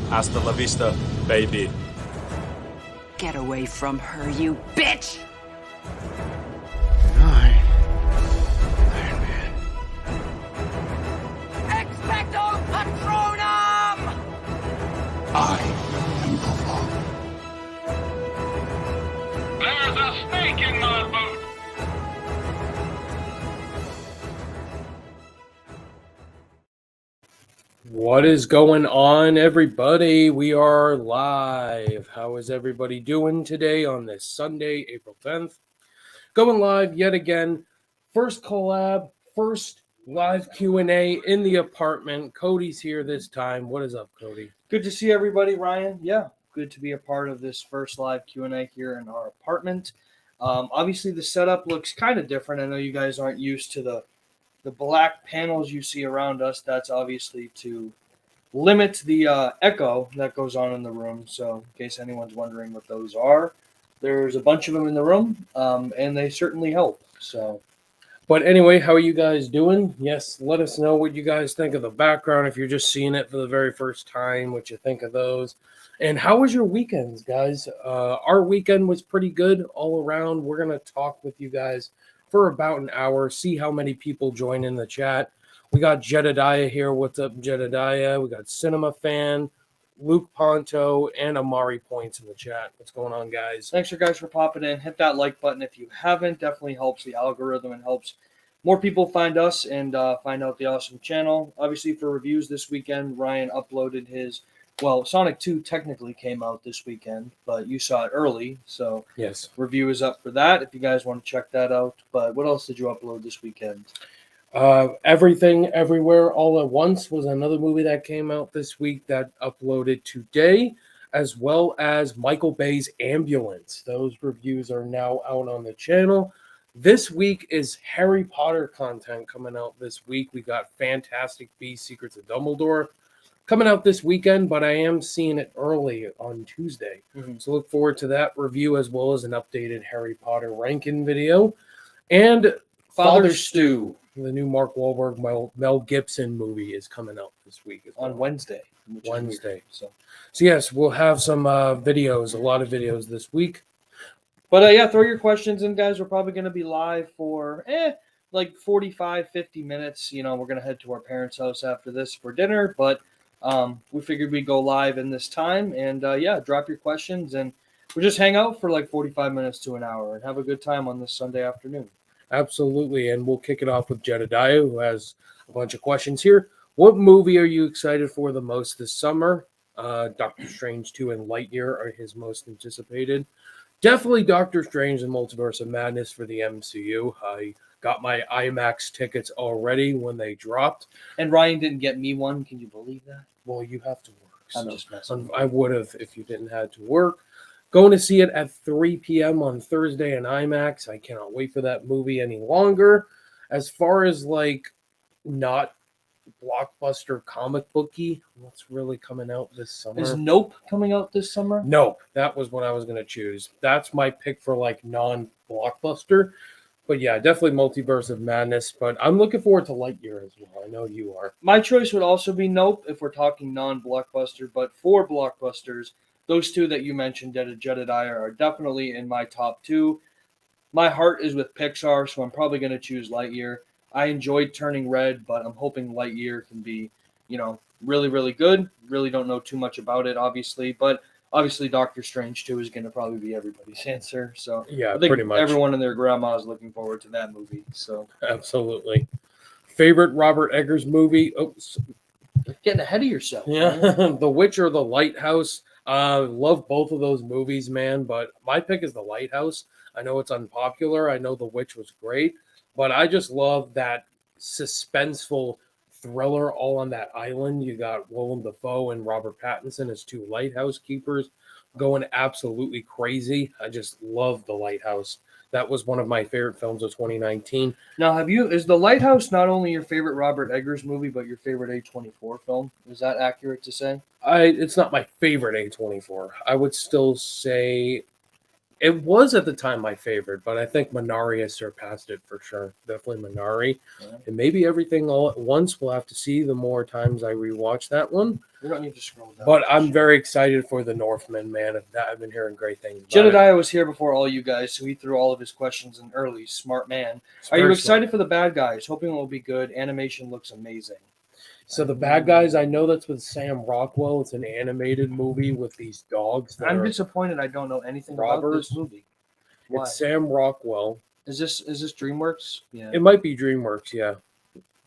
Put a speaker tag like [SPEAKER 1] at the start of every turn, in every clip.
[SPEAKER 1] Hasta la vista, baby.
[SPEAKER 2] Get away from her, you bitch!
[SPEAKER 3] Iron Man.
[SPEAKER 2] Expecto Patronum!
[SPEAKER 3] I am Groot.
[SPEAKER 4] There's a snake in my boot!
[SPEAKER 5] What is going on, everybody? We are live. How is everybody doing today on this Sunday, April 10th? Going live yet again. First collab, first live Q&A in the apartment. Cody's here this time. What is up, Cody?
[SPEAKER 6] Good to see everybody, Ryan. Yeah, good to be a part of this first live Q&A here in our apartment. Obviously, the setup looks kind of different. I know you guys aren't used to the black panels you see around us. That's obviously to limit the echo that goes on in the room. So in case anyone's wondering what those are, there's a bunch of them in the room, and they certainly help. So,
[SPEAKER 5] But anyway, how are you guys doing? Yes, let us know what you guys think of the background. If you're just seeing it for the very first time, what you think of those. And how was your weekends, guys? Our weekend was pretty good all around. We're going to talk with you guys for about an hour, see how many people join in the chat. We got Jedediah here. What's up, Jedediah? We got Cinema Fan, Luke Ponto, and Amari Points in the chat. What's going on, guys?
[SPEAKER 6] thanks for guys for popping in. Hit that like button if you haven't. Definitely helps the algorithm and helps more people find us and find out the awesome channel. Obviously, for reviews this weekend, Ryan uploaded his. Well, Sonic 2 technically came out this weekend, but you saw it early, so
[SPEAKER 5] Yes.
[SPEAKER 6] review is up for that if you guys want to check that out. But what else did you upload this weekend?
[SPEAKER 5] Everything Everywhere All at Once was another movie that came out this week that uploaded today, as well as Michael Bay's Ambulance. Those reviews are now out on the channel. This week is Harry Potter content coming out this week. We got Fantastic Beasts: Secrets of Dumbledore coming out this weekend, but I am seeing it early on Tuesday.
[SPEAKER 6] Mhm.
[SPEAKER 5] So look forward to that review, as well as an updated Harry Potter ranking video. And
[SPEAKER 6] Father Stew
[SPEAKER 5] the new Mark Wahlberg, Mel Gibson movie is coming out this week.
[SPEAKER 6] on Wednesday. which is weird.
[SPEAKER 5] Wednesday.
[SPEAKER 6] So,
[SPEAKER 5] Yes, we'll have some videos, a lot of videos this week.
[SPEAKER 6] but yeah, throw your questions in, guys. We're probably going to be live for like 45, 50 minutes. You know, we're going to head to our parents' house after this for dinner, but we figured we'd go live in this time and yeah, drop your questions and we'll just hang out for like 45 minutes to an hour and have a good time on this Sunday afternoon.
[SPEAKER 5] Absolutely, and we'll kick it off with Jedediah, who has a bunch of questions here. What movie are you excited for the most this summer? Doctor Strange 2 and Lightyear are his most anticipated. Definitely Doctor Strange and Multiverse of Madness for the MCU. I got my IMAX tickets already when they dropped.
[SPEAKER 6] And Ryan didn't get me one. Can you believe that?
[SPEAKER 5] Well, you have to work.
[SPEAKER 6] I'm
[SPEAKER 5] so
[SPEAKER 6] just messing.
[SPEAKER 5] I would have if you didn't have to work. Going to see it at 3 p.m. on Thursday in IMAX. I cannot wait for that movie any longer. As far as like not blockbuster comic booky, what's really coming out this summer?
[SPEAKER 6] Is Nope coming out this summer?
[SPEAKER 5] Nope. That was what I was going to choose. That's my pick for like non-blockbuster. But yeah, definitely Multiverse of Madness. But I'm looking forward to Lightyear as well. I know you are.
[SPEAKER 6] My choice would also be Nope if we're talking non-blockbuster, but for blockbusters, those two that you mentioned, Jedediah, are definitely in my top two. My heart is with Pixar, so I'm probably going to choose Lightyear. I enjoyed Turning Red, but I'm hoping Lightyear can be, you know, really, really good. Really don't know too much about it, obviously, but obviously Doctor Strange 2 is going to probably be everybody's answer. So
[SPEAKER 5] Yeah,
[SPEAKER 6] I think
[SPEAKER 5] pretty much.
[SPEAKER 6] everyone and their grandma is looking forward to that movie. So
[SPEAKER 5] Absolutely. Favorite Robert Eggers movie? Oh,
[SPEAKER 6] getting ahead of yourself.
[SPEAKER 5] yeah.
[SPEAKER 6] Right?
[SPEAKER 5] The Witch or The Lighthouse. Love both of those movies, man, but my pick is The Lighthouse. I know it's unpopular. I know The Witch was great, but I just love that suspenseful thriller all on that island. You got Willem Dafoe and Robert Pattinson as two lighthouse keepers going absolutely crazy. I just love The Lighthouse. That was one of my favorite films of 2019.
[SPEAKER 6] Now, is The Lighthouse not only your favorite Robert Eggers movie, but your favorite A24 film? Is that accurate to say?
[SPEAKER 5] It's not my favorite A24. I would still say It was at the time my favorite, but I think Minari has surpassed it for sure. Definitely Minari.
[SPEAKER 6] Yeah.
[SPEAKER 5] And maybe Everything All at Once. We'll have to see the more times I rewatch that one.
[SPEAKER 6] We don't need to scroll down.
[SPEAKER 5] But I'm very excited for The Northman, man. I've been hearing great things about it.
[SPEAKER 6] Jedediah was here before all you guys, so he threw all of his questions in early. Smart man. Are you excited for the bad guys? Hoping it will be good. Animation looks amazing.
[SPEAKER 5] So the bad guys, I know that's with Sam Rockwell. It's an animated movie with these dogs.
[SPEAKER 6] I'm disappointed I don't know anything about this movie. Why?
[SPEAKER 5] It's Sam Rockwell.
[SPEAKER 6] Is this DreamWorks? Yeah.
[SPEAKER 5] It might be DreamWorks, yeah.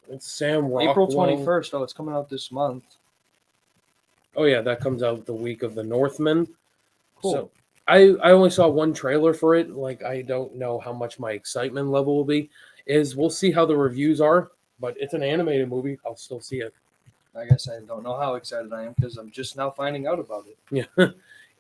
[SPEAKER 5] It's Sam Rockwell.
[SPEAKER 6] April 21st. Oh, it's coming out this month.
[SPEAKER 5] Oh, yeah, that comes out the week of The Northman.
[SPEAKER 6] Cool.
[SPEAKER 5] So I only saw one trailer for it. Like, I don't know how much my excitement level will be. We'll see how the reviews are, but it's an animated movie. I'll still see it.
[SPEAKER 6] I guess I don't know how excited I am because I'm just now finding out about it.
[SPEAKER 5] Yeah.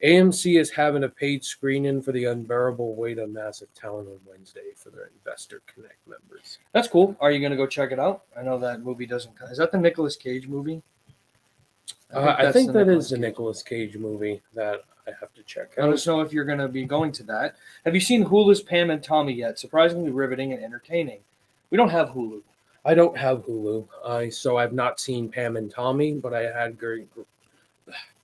[SPEAKER 5] AMC is having a paid screening for The Unbearable Weight of Massive Talent on Wednesday for their Investor Connect members.
[SPEAKER 6] That's cool. Are you going to go check it out? I know that movie doesn't. Is that the Nicolas Cage movie?
[SPEAKER 5] I think that is the Nicolas Cage movie that I have to check out.
[SPEAKER 6] Let us know if you're going to be going to that. Have you seen Hulu's Pam and Tommy yet? Surprisingly riveting and entertaining. We don't have Hulu.
[SPEAKER 5] I don't have Hulu, so I've not seen Pam and Tommy, but I had great.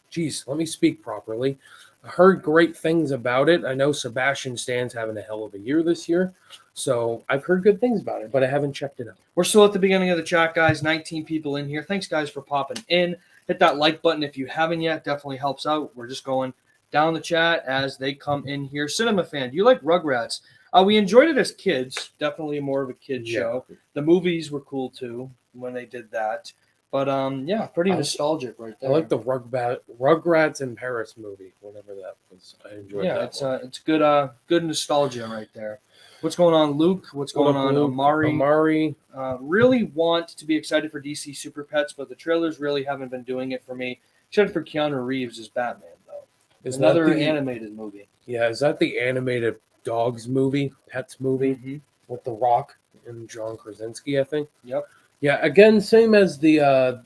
[SPEAKER 5] Geez, let me speak properly. I heard great things about it. I know Sebastian Stan's having a hell of a year this year, so I've heard good things about it, but I haven't checked it out.
[SPEAKER 6] We're still at the beginning of the chat, guys. 19 people in here. Thanks, guys, for popping in. Hit that like button if you haven't yet. Definitely helps out. We're just going down the chat as they come in here. Cinema fan, do you like Rugrats? We enjoyed it as kids. Definitely more of a kid show. The movies were cool too when they did that. But yeah, pretty nostalgic right there.
[SPEAKER 5] I like the Rugrats in Paris movie, whatever that was. I enjoyed that.
[SPEAKER 6] Yeah, it's good good nostalgia right there. What's going on, Luke? What's going on,
[SPEAKER 5] Luke? Amari?
[SPEAKER 6] Really want to be excited for DC Super Pets, but the trailers really haven't been doing it for me. Except for Keanu Reeves as Batman, though. It's another animated movie.
[SPEAKER 5] Yeah, is that the animated Dogs movie, Pets movie with The Rock and John Krasinski, I think?
[SPEAKER 6] Yep.
[SPEAKER 5] Yeah, again, same as the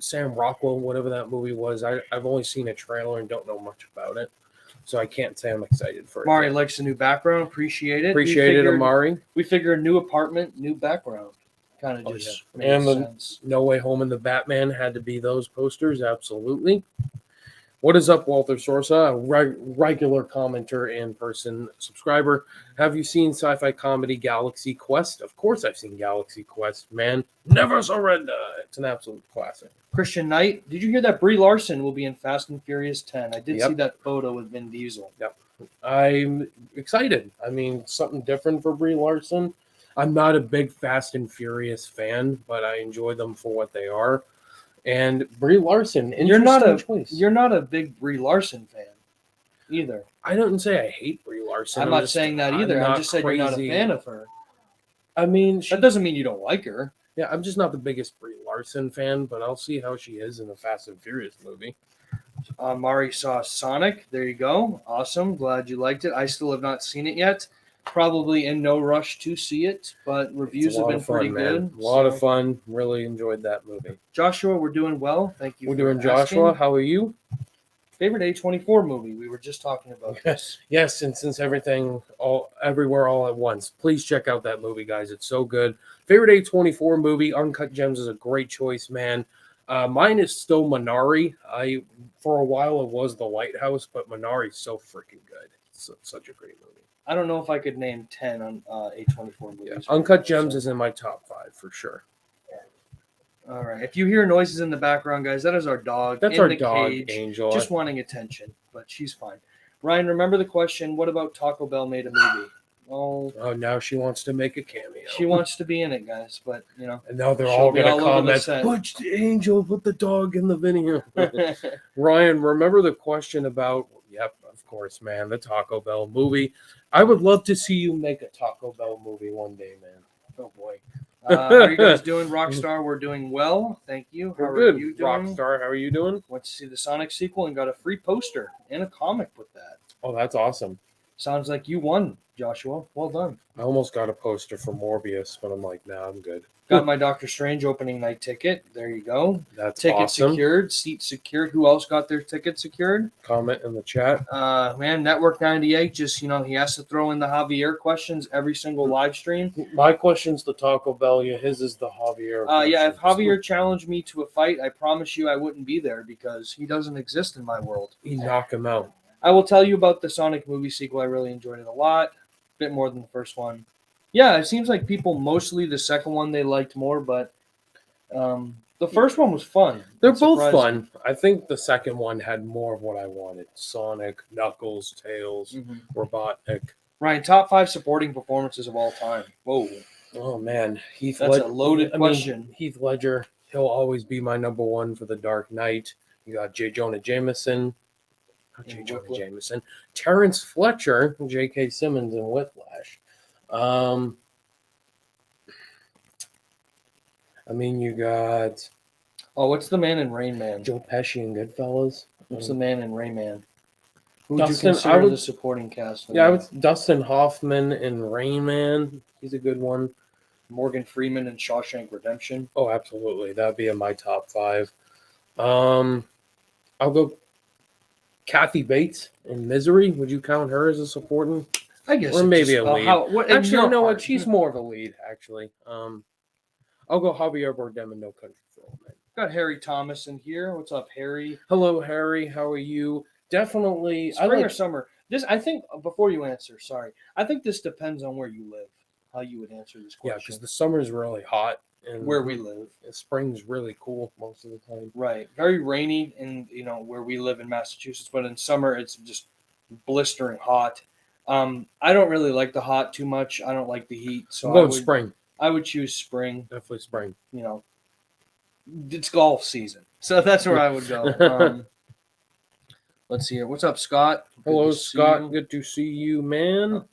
[SPEAKER 5] Sam Rockwell, whatever that movie was. I've only seen a trailer and don't know much about it, so I can't say I'm excited for it.
[SPEAKER 6] Amari likes the new background. Appreciate it.
[SPEAKER 5] Appreciate it, Amari.
[SPEAKER 6] We figure new apartment, new background. Kind of just makes sense.
[SPEAKER 5] No Way Home and the Batman had to be those posters, absolutely. What is up, Walter Sorsa, a regular commenter and person subscriber? Have you seen sci-fi comedy Galaxy Quest? Of course I've seen Galaxy Quest, man. Never surrender. It's an absolute classic.
[SPEAKER 6] Christian Knight, did you hear that Brie Larson will be in Fast and Furious 10? I did see that photo with Vin Diesel.
[SPEAKER 5] Yep. I'm excited. I mean, something different for Brie Larson. I'm not a big Fast and Furious fan, but I enjoy them for what they are. And Brie Larson,
[SPEAKER 6] you're not a big Brie Larson fan either.
[SPEAKER 5] I don't say I hate Brie Larson.
[SPEAKER 6] I'm not saying that either. I'm just saying you're not a fan of her.
[SPEAKER 5] I mean,
[SPEAKER 6] that doesn't mean you don't like her.
[SPEAKER 5] Yeah, I'm just not the biggest Brie Larson fan, but I'll see how she is in the Fast and Furious movie.
[SPEAKER 6] Mari saw Sonic. There you go. Awesome. Glad you liked it. I still have not seen it yet. Probably in no rush to see it, but reviews have been pretty good.
[SPEAKER 5] A lot of fun. Really enjoyed that movie.
[SPEAKER 6] Joshua, we're doing well. Thank you.
[SPEAKER 5] We're doing Joshua. How are you?
[SPEAKER 6] Favorite A24 movie? We were just talking about this.
[SPEAKER 5] Yes, and since everything everywhere all at once, please check out that movie, guys. It's so good. Favorite A24 movie? Uncut Gems is a great choice, man. Mine is still Minari. For a while it was The Lighthouse, but Minari's so freaking good. It's such a great movie.
[SPEAKER 6] I don't know if I could name 10 on A24 movies.
[SPEAKER 5] Yeah. Uncut Gems is in my top 5 for sure.
[SPEAKER 6] All right. If you hear noises in the background, guys, that is our dog.
[SPEAKER 5] That's our dog, cage, Angel.
[SPEAKER 6] Just wanting attention, but she's fine. Ryan, remember the question, what about Taco Bell made a movie? Oh,
[SPEAKER 5] now she wants to make a cameo.
[SPEAKER 6] She wants to be in it, guys, but, you know.
[SPEAKER 5] And now they're all going to comment, put the Angel, put the dog in the video. Ryan, remember the question about, yep, of course, man, the Taco Bell movie. I would love to see you make a Taco Bell movie one day, man. Oh, boy.
[SPEAKER 6] How are you guys doing, Rockstar? We're doing well. Thank you. How are you doing?
[SPEAKER 5] Rockstar, how are you doing?
[SPEAKER 6] Went to see the Sonic sequel and got a free poster and a comic with that.
[SPEAKER 5] Oh, that's awesome.
[SPEAKER 6] Sounds like you won, Joshua. Well done.
[SPEAKER 5] I almost got a poster for Morbius, but I'm like, nah, I'm good.
[SPEAKER 6] Got my Doctor Strange opening night ticket. There you go.
[SPEAKER 5] That's
[SPEAKER 6] Ticket
[SPEAKER 5] awesome.
[SPEAKER 6] secured, seat secured. Who else got their ticket secured?
[SPEAKER 5] Comment in the chat.
[SPEAKER 6] Man, Network 98 just, he has to throw in the Javier questions every single live stream.
[SPEAKER 5] My question's the Taco Bell. Yeah, his is the Javier.
[SPEAKER 6] Yeah, if
[SPEAKER 5] question.
[SPEAKER 6] Javier challenged me to a fight, I promise you I wouldn't be there because he doesn't exist in my world.
[SPEAKER 5] He'd knock him out.
[SPEAKER 6] I will tell you about the Sonic movie sequel. I really enjoyed it a lot. A bit more than the first one. Yeah, it seems like people mostly the second one they liked more, but the first one was fun.
[SPEAKER 5] They're
[SPEAKER 6] It's
[SPEAKER 5] both
[SPEAKER 6] surprising.
[SPEAKER 5] fun. I think the second one had more of what I wanted. Sonic, Knuckles, Tails, Robotnik.
[SPEAKER 6] Ryan, top 5 supporting performances of all time. Whoa.
[SPEAKER 5] Oh, man.
[SPEAKER 6] That's a loaded question.
[SPEAKER 5] Heath Ledger, he'll always be my number one for The Dark Knight. You got J. Jonah Jameson. Not J. Jonah Jameson. Terrence Fletcher, J.K. Simmons, and Whiplash. You got
[SPEAKER 6] Oh, what's the man in Rain Man?
[SPEAKER 5] Joe Pesci and Goodfellas.
[SPEAKER 6] What's the man in Rain Man? Who would you
[SPEAKER 5] Dustin-
[SPEAKER 6] consider
[SPEAKER 5] I would-
[SPEAKER 6] the supporting cast? of
[SPEAKER 5] Yeah,
[SPEAKER 6] that?
[SPEAKER 5] Dustin Hoffman in Rain Man. He's a good one.
[SPEAKER 6] Morgan Freeman in Shawshank Redemption.
[SPEAKER 5] Oh, absolutely. That'd be in my top 5. I'll go Kathy Bates in Misery. Would you count her as a supporting?
[SPEAKER 6] I guess.
[SPEAKER 5] Or
[SPEAKER 6] it
[SPEAKER 5] maybe
[SPEAKER 6] just-
[SPEAKER 5] a lead.
[SPEAKER 6] what,
[SPEAKER 5] Actually, you know what?
[SPEAKER 6] heart.
[SPEAKER 5] She's more of a lead, actually. I'll go Javier Bardem in No Country for Old Men.
[SPEAKER 6] Got Harry Thomas in here. What's up, Harry?
[SPEAKER 5] Hello, Harry. How are you? Definitely.
[SPEAKER 6] Spring or summer? This, I think, before you answer, sorry. I think this depends on where you live, how you would answer this
[SPEAKER 5] Yeah,
[SPEAKER 6] question.
[SPEAKER 5] because the summer's really hot. And
[SPEAKER 6] Where we live.
[SPEAKER 5] Spring's really cool most of the time.
[SPEAKER 6] Right. Very rainy in, where we live in Massachusetts, but in summer it's just blistering hot. I don't really like the hot too much. I don't like the heat. So
[SPEAKER 5] I'm going spring.
[SPEAKER 6] I would choose spring.
[SPEAKER 5] Definitely spring.
[SPEAKER 6] It's golf season. So that's where I would go. Let's see here. What's up, Scott? Good
[SPEAKER 5] Hello,
[SPEAKER 6] to see
[SPEAKER 5] Scott.
[SPEAKER 6] you.
[SPEAKER 5] Good to see you, man.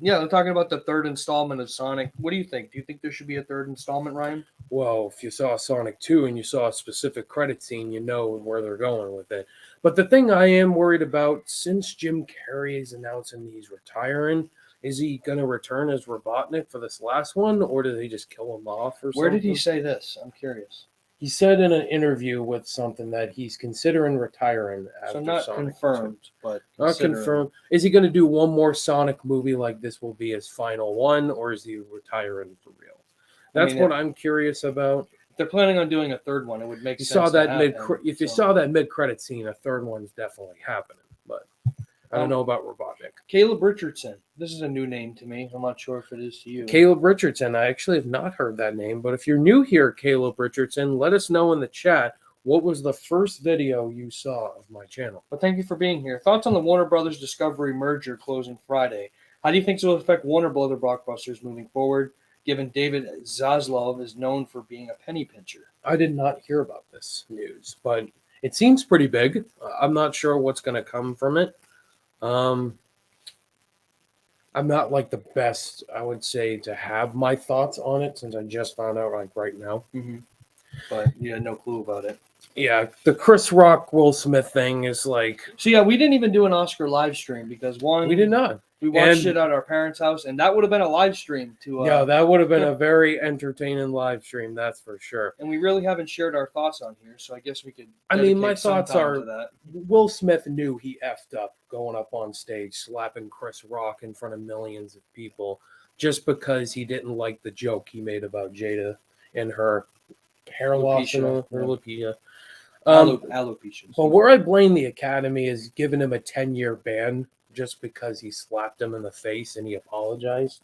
[SPEAKER 6] Yeah, we're talking about the third installment of Sonic. What do you think? Do you think there should be a third installment, Ryan?
[SPEAKER 5] Well, if you saw Sonic 2 and you saw a specific credit scene, you know where they're going with it. But the thing I am worried about, since Jim Carrey is announcing he's retiring, is he going to return as Robotnik for this last one, or did they just kill him off or something?
[SPEAKER 6] Where did he say this? I'm curious.
[SPEAKER 5] He said in an interview with something that he's considering retiring after
[SPEAKER 6] So not
[SPEAKER 5] Sonic 2.
[SPEAKER 6] confirmed, but
[SPEAKER 5] Not
[SPEAKER 6] considering.
[SPEAKER 5] confirmed. Is he going to do one more Sonic movie like this will be his final one, or is he retiring for real? That's what I'm curious about.
[SPEAKER 6] If they're planning on doing a third one, it would make
[SPEAKER 5] You
[SPEAKER 6] sense.
[SPEAKER 5] saw that
[SPEAKER 6] to have
[SPEAKER 5] saw that mid-credit scene, a third one's definitely happening. But I don't know about Robotnik.
[SPEAKER 6] Caleb Richardson. This is a new name to me. I'm not sure if it is to you.
[SPEAKER 5] Caleb Richardson. I actually have not heard that name, but if you're new here, Caleb Richardson, let us know in the chat what was the first video you saw of my channel.
[SPEAKER 6] But thank you for being here. Thoughts on the Warner Brothers Discovery merger closing Friday? How do you think this will affect Warner Brothers blockbusters moving forward, given David Zaslav is known for being a penny pincher?
[SPEAKER 5] I did not hear about this news, but it seems pretty big. I'm not sure what's going to come from it. I'm not like the best, I would say, to have my thoughts on it since I just found out like right now.
[SPEAKER 6] Mm-hmm. But you had no clue about it.
[SPEAKER 5] Yeah, the Chris Rock Will Smith thing is like
[SPEAKER 6] So yeah, we didn't even do an Oscar live stream because
[SPEAKER 5] we did not.
[SPEAKER 6] We watched it at our parents' house, and that would have been a live stream to.
[SPEAKER 5] Yeah, that would have been a very entertaining live stream, that's for sure.
[SPEAKER 6] And we really haven't shared our thoughts on here, so I guess we could.
[SPEAKER 5] I mean, my
[SPEAKER 6] dedicate some
[SPEAKER 5] thoughts
[SPEAKER 6] time
[SPEAKER 5] are
[SPEAKER 6] to that.
[SPEAKER 5] Will Smith knew he effed up going up on stage, slapping Chris Rock in front of millions of people just because he didn't like the joke he made about Jada and her hair loss and her alopecia.
[SPEAKER 6] Alopecia.
[SPEAKER 5] But where I blame the Academy is giving him a 10-year ban just because he slapped him in the face and he apologized.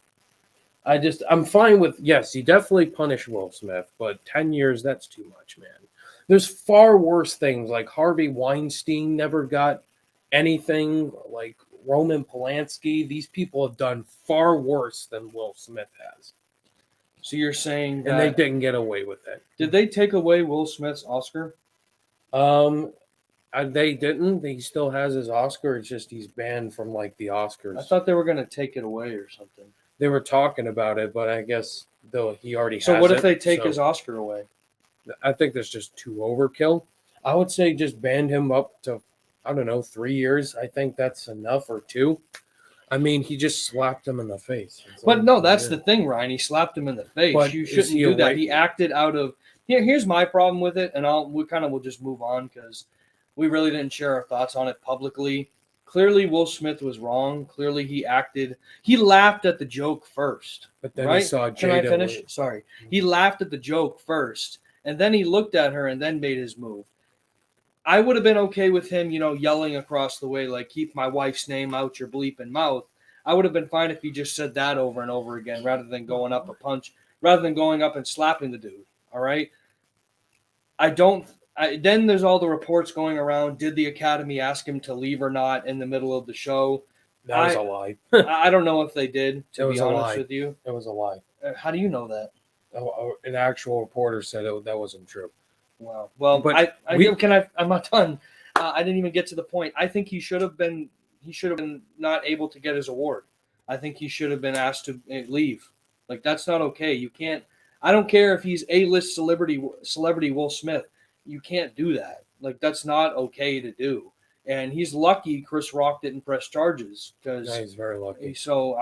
[SPEAKER 5] I'm fine with, yes, he definitely punished Will Smith, but 10 years, that's too much, man. There's far worse things, like Harvey Weinstein never got anything, like Roman Polanski. These people have done far worse than Will Smith has.
[SPEAKER 6] So you're saying that...
[SPEAKER 5] And they didn't get away with it.
[SPEAKER 6] Did they take away Will Smith's Oscar?
[SPEAKER 5] They didn't. He still has his Oscar. It's just he's banned from like the Oscars.
[SPEAKER 6] I thought they were going to take it away or something.
[SPEAKER 5] They were talking about it, but I guess though he already has it.
[SPEAKER 6] So what if they take his Oscar away?
[SPEAKER 5] I think that's just too overkill. I would say just band him up to, I don't know, 3 years. I think that's enough, or 2. I mean, he just slapped him in the face.
[SPEAKER 6] But no, that's the thing, Ryan. He slapped him in the face.
[SPEAKER 5] But
[SPEAKER 6] You
[SPEAKER 5] is
[SPEAKER 6] shouldn't
[SPEAKER 5] he
[SPEAKER 6] do that.
[SPEAKER 5] awake?
[SPEAKER 6] He acted out of. Here's my problem with it, and we'll just move on because we really didn't share our thoughts on it publicly. Clearly, Will Smith was wrong. Clearly, he laughed at the joke first.
[SPEAKER 5] But then
[SPEAKER 6] right?
[SPEAKER 5] he saw
[SPEAKER 6] Can I
[SPEAKER 5] Jada.
[SPEAKER 6] finish? Sorry. He laughed at the joke first, and then he looked at her and then made his move. I would have been okay with him, yelling across the way, like, keep my wife's name out your bleeping mouth. I would have been fine if he just said that over and over again rather than going up and slapping the dude. All right. Then there's all the reports going around. Did the Academy ask him to leave or not in the middle of the show?
[SPEAKER 5] That was a lie.
[SPEAKER 6] I don't know if they did, to
[SPEAKER 5] It was
[SPEAKER 6] be
[SPEAKER 5] a
[SPEAKER 6] honest
[SPEAKER 5] lie.
[SPEAKER 6] with you.
[SPEAKER 5] It was a lie.
[SPEAKER 6] How do you know that?
[SPEAKER 5] An actual reporter said that wasn't true.
[SPEAKER 6] Wow. Well,
[SPEAKER 5] But
[SPEAKER 6] I'm not done. I didn't even get to the point. I think he should have been not able to get his award. I think he should have been asked to leave. Like, that's not okay. You can't. I don't care if he's A-list celebrity Will Smith. You can't do that. Like, that's not okay to do. And he's lucky Chris Rock didn't press charges because
[SPEAKER 5] he's very lucky.
[SPEAKER 6] So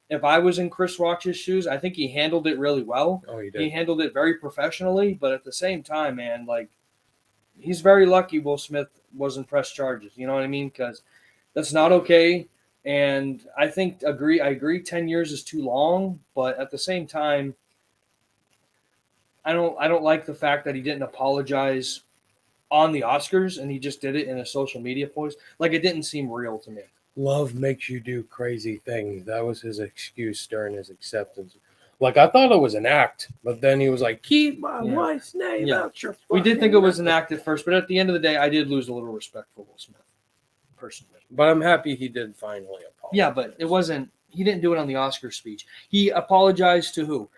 [SPEAKER 6] if I was in Chris Rock's shoes, I think he handled it really well.
[SPEAKER 5] Oh, he did.
[SPEAKER 6] He handled it very professionally, but at the same time, man, like, he's very lucky Will Smith wasn't pressed charges. You know what I mean? Because that's not okay. And I agree 10 years is too long, but at the same time, I don't like the fact that he didn't apologize on the Oscars and he just did it in a social media post. Like, it didn't seem real to me.
[SPEAKER 5] Love makes you do crazy things. That was his excuse during his acceptance. Like, I thought it was an act, but then he was like, keep my wife's name out your
[SPEAKER 6] We did think it
[SPEAKER 5] fucking
[SPEAKER 6] was an act at first, but at the end of the day, I did lose a little respect for Will Smith, personally.
[SPEAKER 5] But I'm happy he did finally apologize.
[SPEAKER 6] Yeah, but it wasn't. He didn't do it on the Oscar speech. He apologized to who?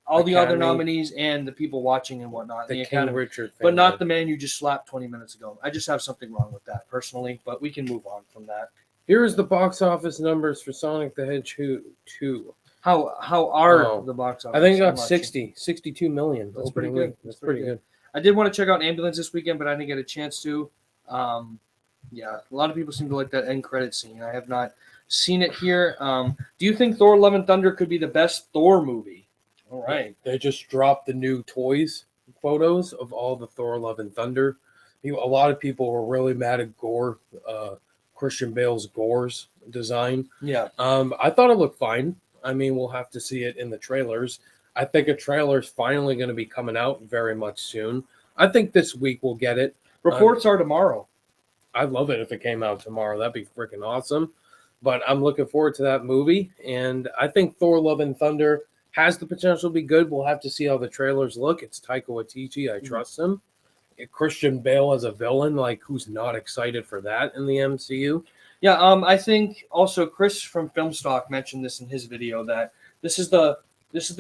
[SPEAKER 6] All the other
[SPEAKER 5] Academy.
[SPEAKER 6] nominees and the people watching and whatnot.
[SPEAKER 5] The King
[SPEAKER 6] Academy.
[SPEAKER 5] Richard thing.
[SPEAKER 6] But not the man you just slapped 20 minutes ago. I just have something wrong with that personally, but we can move on from that.
[SPEAKER 5] Here is the box office numbers for Sonic the Hedgehog 2.
[SPEAKER 6] How are the box office?
[SPEAKER 5] I think it got
[SPEAKER 6] How much?
[SPEAKER 5] 62 million.
[SPEAKER 6] That's pretty good.
[SPEAKER 5] That's pretty good.
[SPEAKER 6] I did want to check out Ambulance this weekend, but I didn't get a chance to. Yeah, a lot of people seem to like that end credit scene. I have not seen it here. Do you think Thor: Love and Thunder could be the best Thor movie? All right.
[SPEAKER 5] They just dropped the new toys photos of all the Thor: Love and Thunder. A lot of people were really mad at Gore, Christian Bale's Gore's design.
[SPEAKER 6] Yeah.
[SPEAKER 5] I thought it looked fine. I mean, we'll have to see it in the trailers. I think a trailer is finally going to be coming out very much soon. I think this week we'll get it.
[SPEAKER 6] Reports are tomorrow.
[SPEAKER 5] I'd love it if it came out tomorrow. That'd be freaking awesome. But I'm looking forward to that movie. And I think Thor: Love and Thunder has the potential to be good. We'll have to see how the trailers look. It's Taika Waititi. I trust him. Christian Bale as a villain, like, who's not excited for that in the MCU?
[SPEAKER 6] Yeah, I think also Chris from Filmstock mentioned this in his video that this is the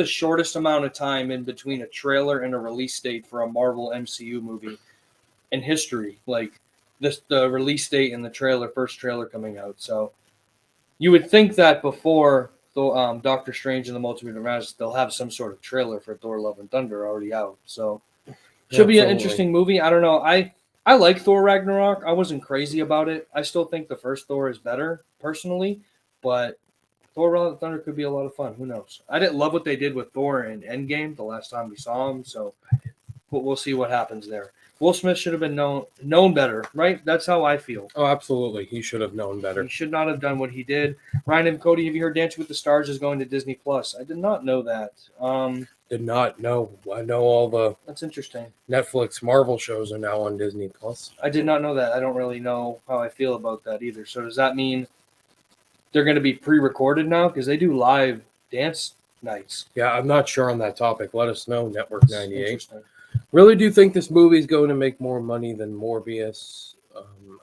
[SPEAKER 6] shortest amount of time in between a trailer and a release date for a Marvel MCU movie in history. Like, the release date and the first trailer coming out. So you would think that before Doctor Strange and the Multiverse of Madness, they'll have some sort of trailer for Thor: Love and Thunder already out. So should be an interesting movie. I don't know. I like Thor Ragnarok. I wasn't crazy about it. I still think the first Thor is better, personally, but Thor: Love and Thunder could be a lot of fun. Who knows? I didn't love what they did with Thor in Endgame the last time we saw him, so we'll see what happens there. Will Smith should have been known better, right? That's how I feel.
[SPEAKER 5] Oh, absolutely. He should have known better.
[SPEAKER 6] He should not have done what he did. Ryan and Cody, have you heard Dancing with the Stars is going to Disney Plus? I did not know that.
[SPEAKER 5] Did not know. I know all the
[SPEAKER 6] That's interesting.
[SPEAKER 5] Netflix Marvel shows are now on Disney Plus.
[SPEAKER 6] I did not know that. I don't really know how I feel about that either. So does that mean they're going to be pre-recorded now? Because they do live dance nights.
[SPEAKER 5] Yeah, I'm not sure on that topic. Let us know, Network 98.
[SPEAKER 6] Interesting.
[SPEAKER 5] Really do think this movie is going to make more money than Morbius.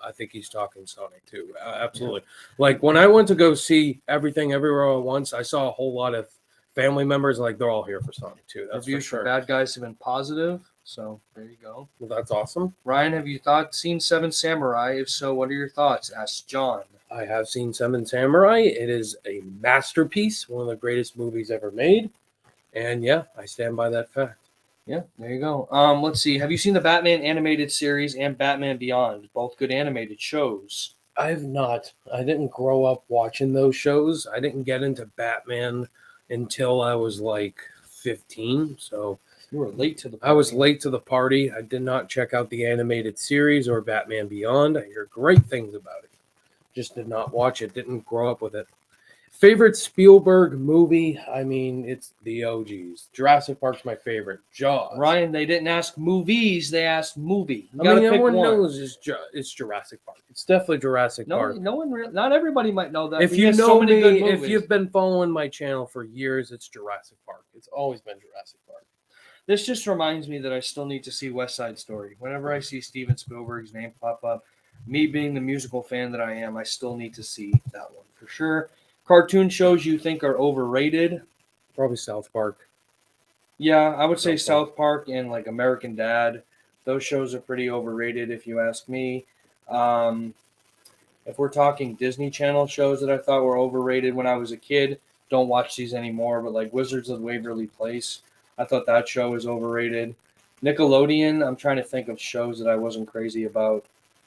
[SPEAKER 5] I think he's talking Sonic too. Absolutely. Yeah. Like, when I went to go see Everything Everywhere at Once, I saw a whole lot of family members, like, they're all here for Sonic too. That's
[SPEAKER 6] Reviews
[SPEAKER 5] for sure.
[SPEAKER 6] For Bad Guys have been positive, so there you go.
[SPEAKER 5] Well, that's awesome.
[SPEAKER 6] Ryan, have you seen Seven Samurai? If so, what are your thoughts? Asked John.
[SPEAKER 5] I have seen Seven Samurai. It is a masterpiece, one of the greatest movies ever made. And yeah, I stand by that fact.
[SPEAKER 6] Yeah, there you go. Let's see. Have you seen the Batman animated series and Batman Beyond? Both good animated shows.
[SPEAKER 5] I've not. I didn't grow up watching those shows. I didn't get into Batman until I was like 15. So
[SPEAKER 6] You were late to the
[SPEAKER 5] I was
[SPEAKER 6] party.
[SPEAKER 5] late to the party. I did not check out the animated series or Batman Beyond. I hear great things about it. Just did not watch it. Didn't grow up with it. Favorite Spielberg movie? I mean, it's the OGs. Jurassic Park's my favorite. Jaws.
[SPEAKER 6] Ryan, they didn't ask movies, they asked movie. You
[SPEAKER 5] I
[SPEAKER 6] gotta
[SPEAKER 5] mean,
[SPEAKER 6] pick
[SPEAKER 5] everyone
[SPEAKER 6] one.
[SPEAKER 5] knows it's Jurassic Park. It's definitely Jurassic Park.
[SPEAKER 6] Not everybody might know that.
[SPEAKER 5] If
[SPEAKER 6] but
[SPEAKER 5] you
[SPEAKER 6] has
[SPEAKER 5] know
[SPEAKER 6] so many good
[SPEAKER 5] me, if
[SPEAKER 6] movies.
[SPEAKER 5] you've been following my channel for years, it's Jurassic Park. It's always been Jurassic Park.
[SPEAKER 6] This just reminds me that I still need to see West Side Story. Whenever I see Steven Spielberg's name pop up, me being the musical fan that I am, I still need to see that one for sure. Cartoon shows you think are overrated?
[SPEAKER 5] Probably South Park.
[SPEAKER 6] Yeah, I would say
[SPEAKER 5] South
[SPEAKER 6] South Park and like American Dad. Those shows are pretty overrated if you ask me. If we're talking Disney Channel shows that I thought were overrated when I was a kid, don't watch these anymore, but like Wizards of Waverly Place, I thought that show was overrated. Nickelodeon, I'm trying to think of shows that I wasn't crazy about.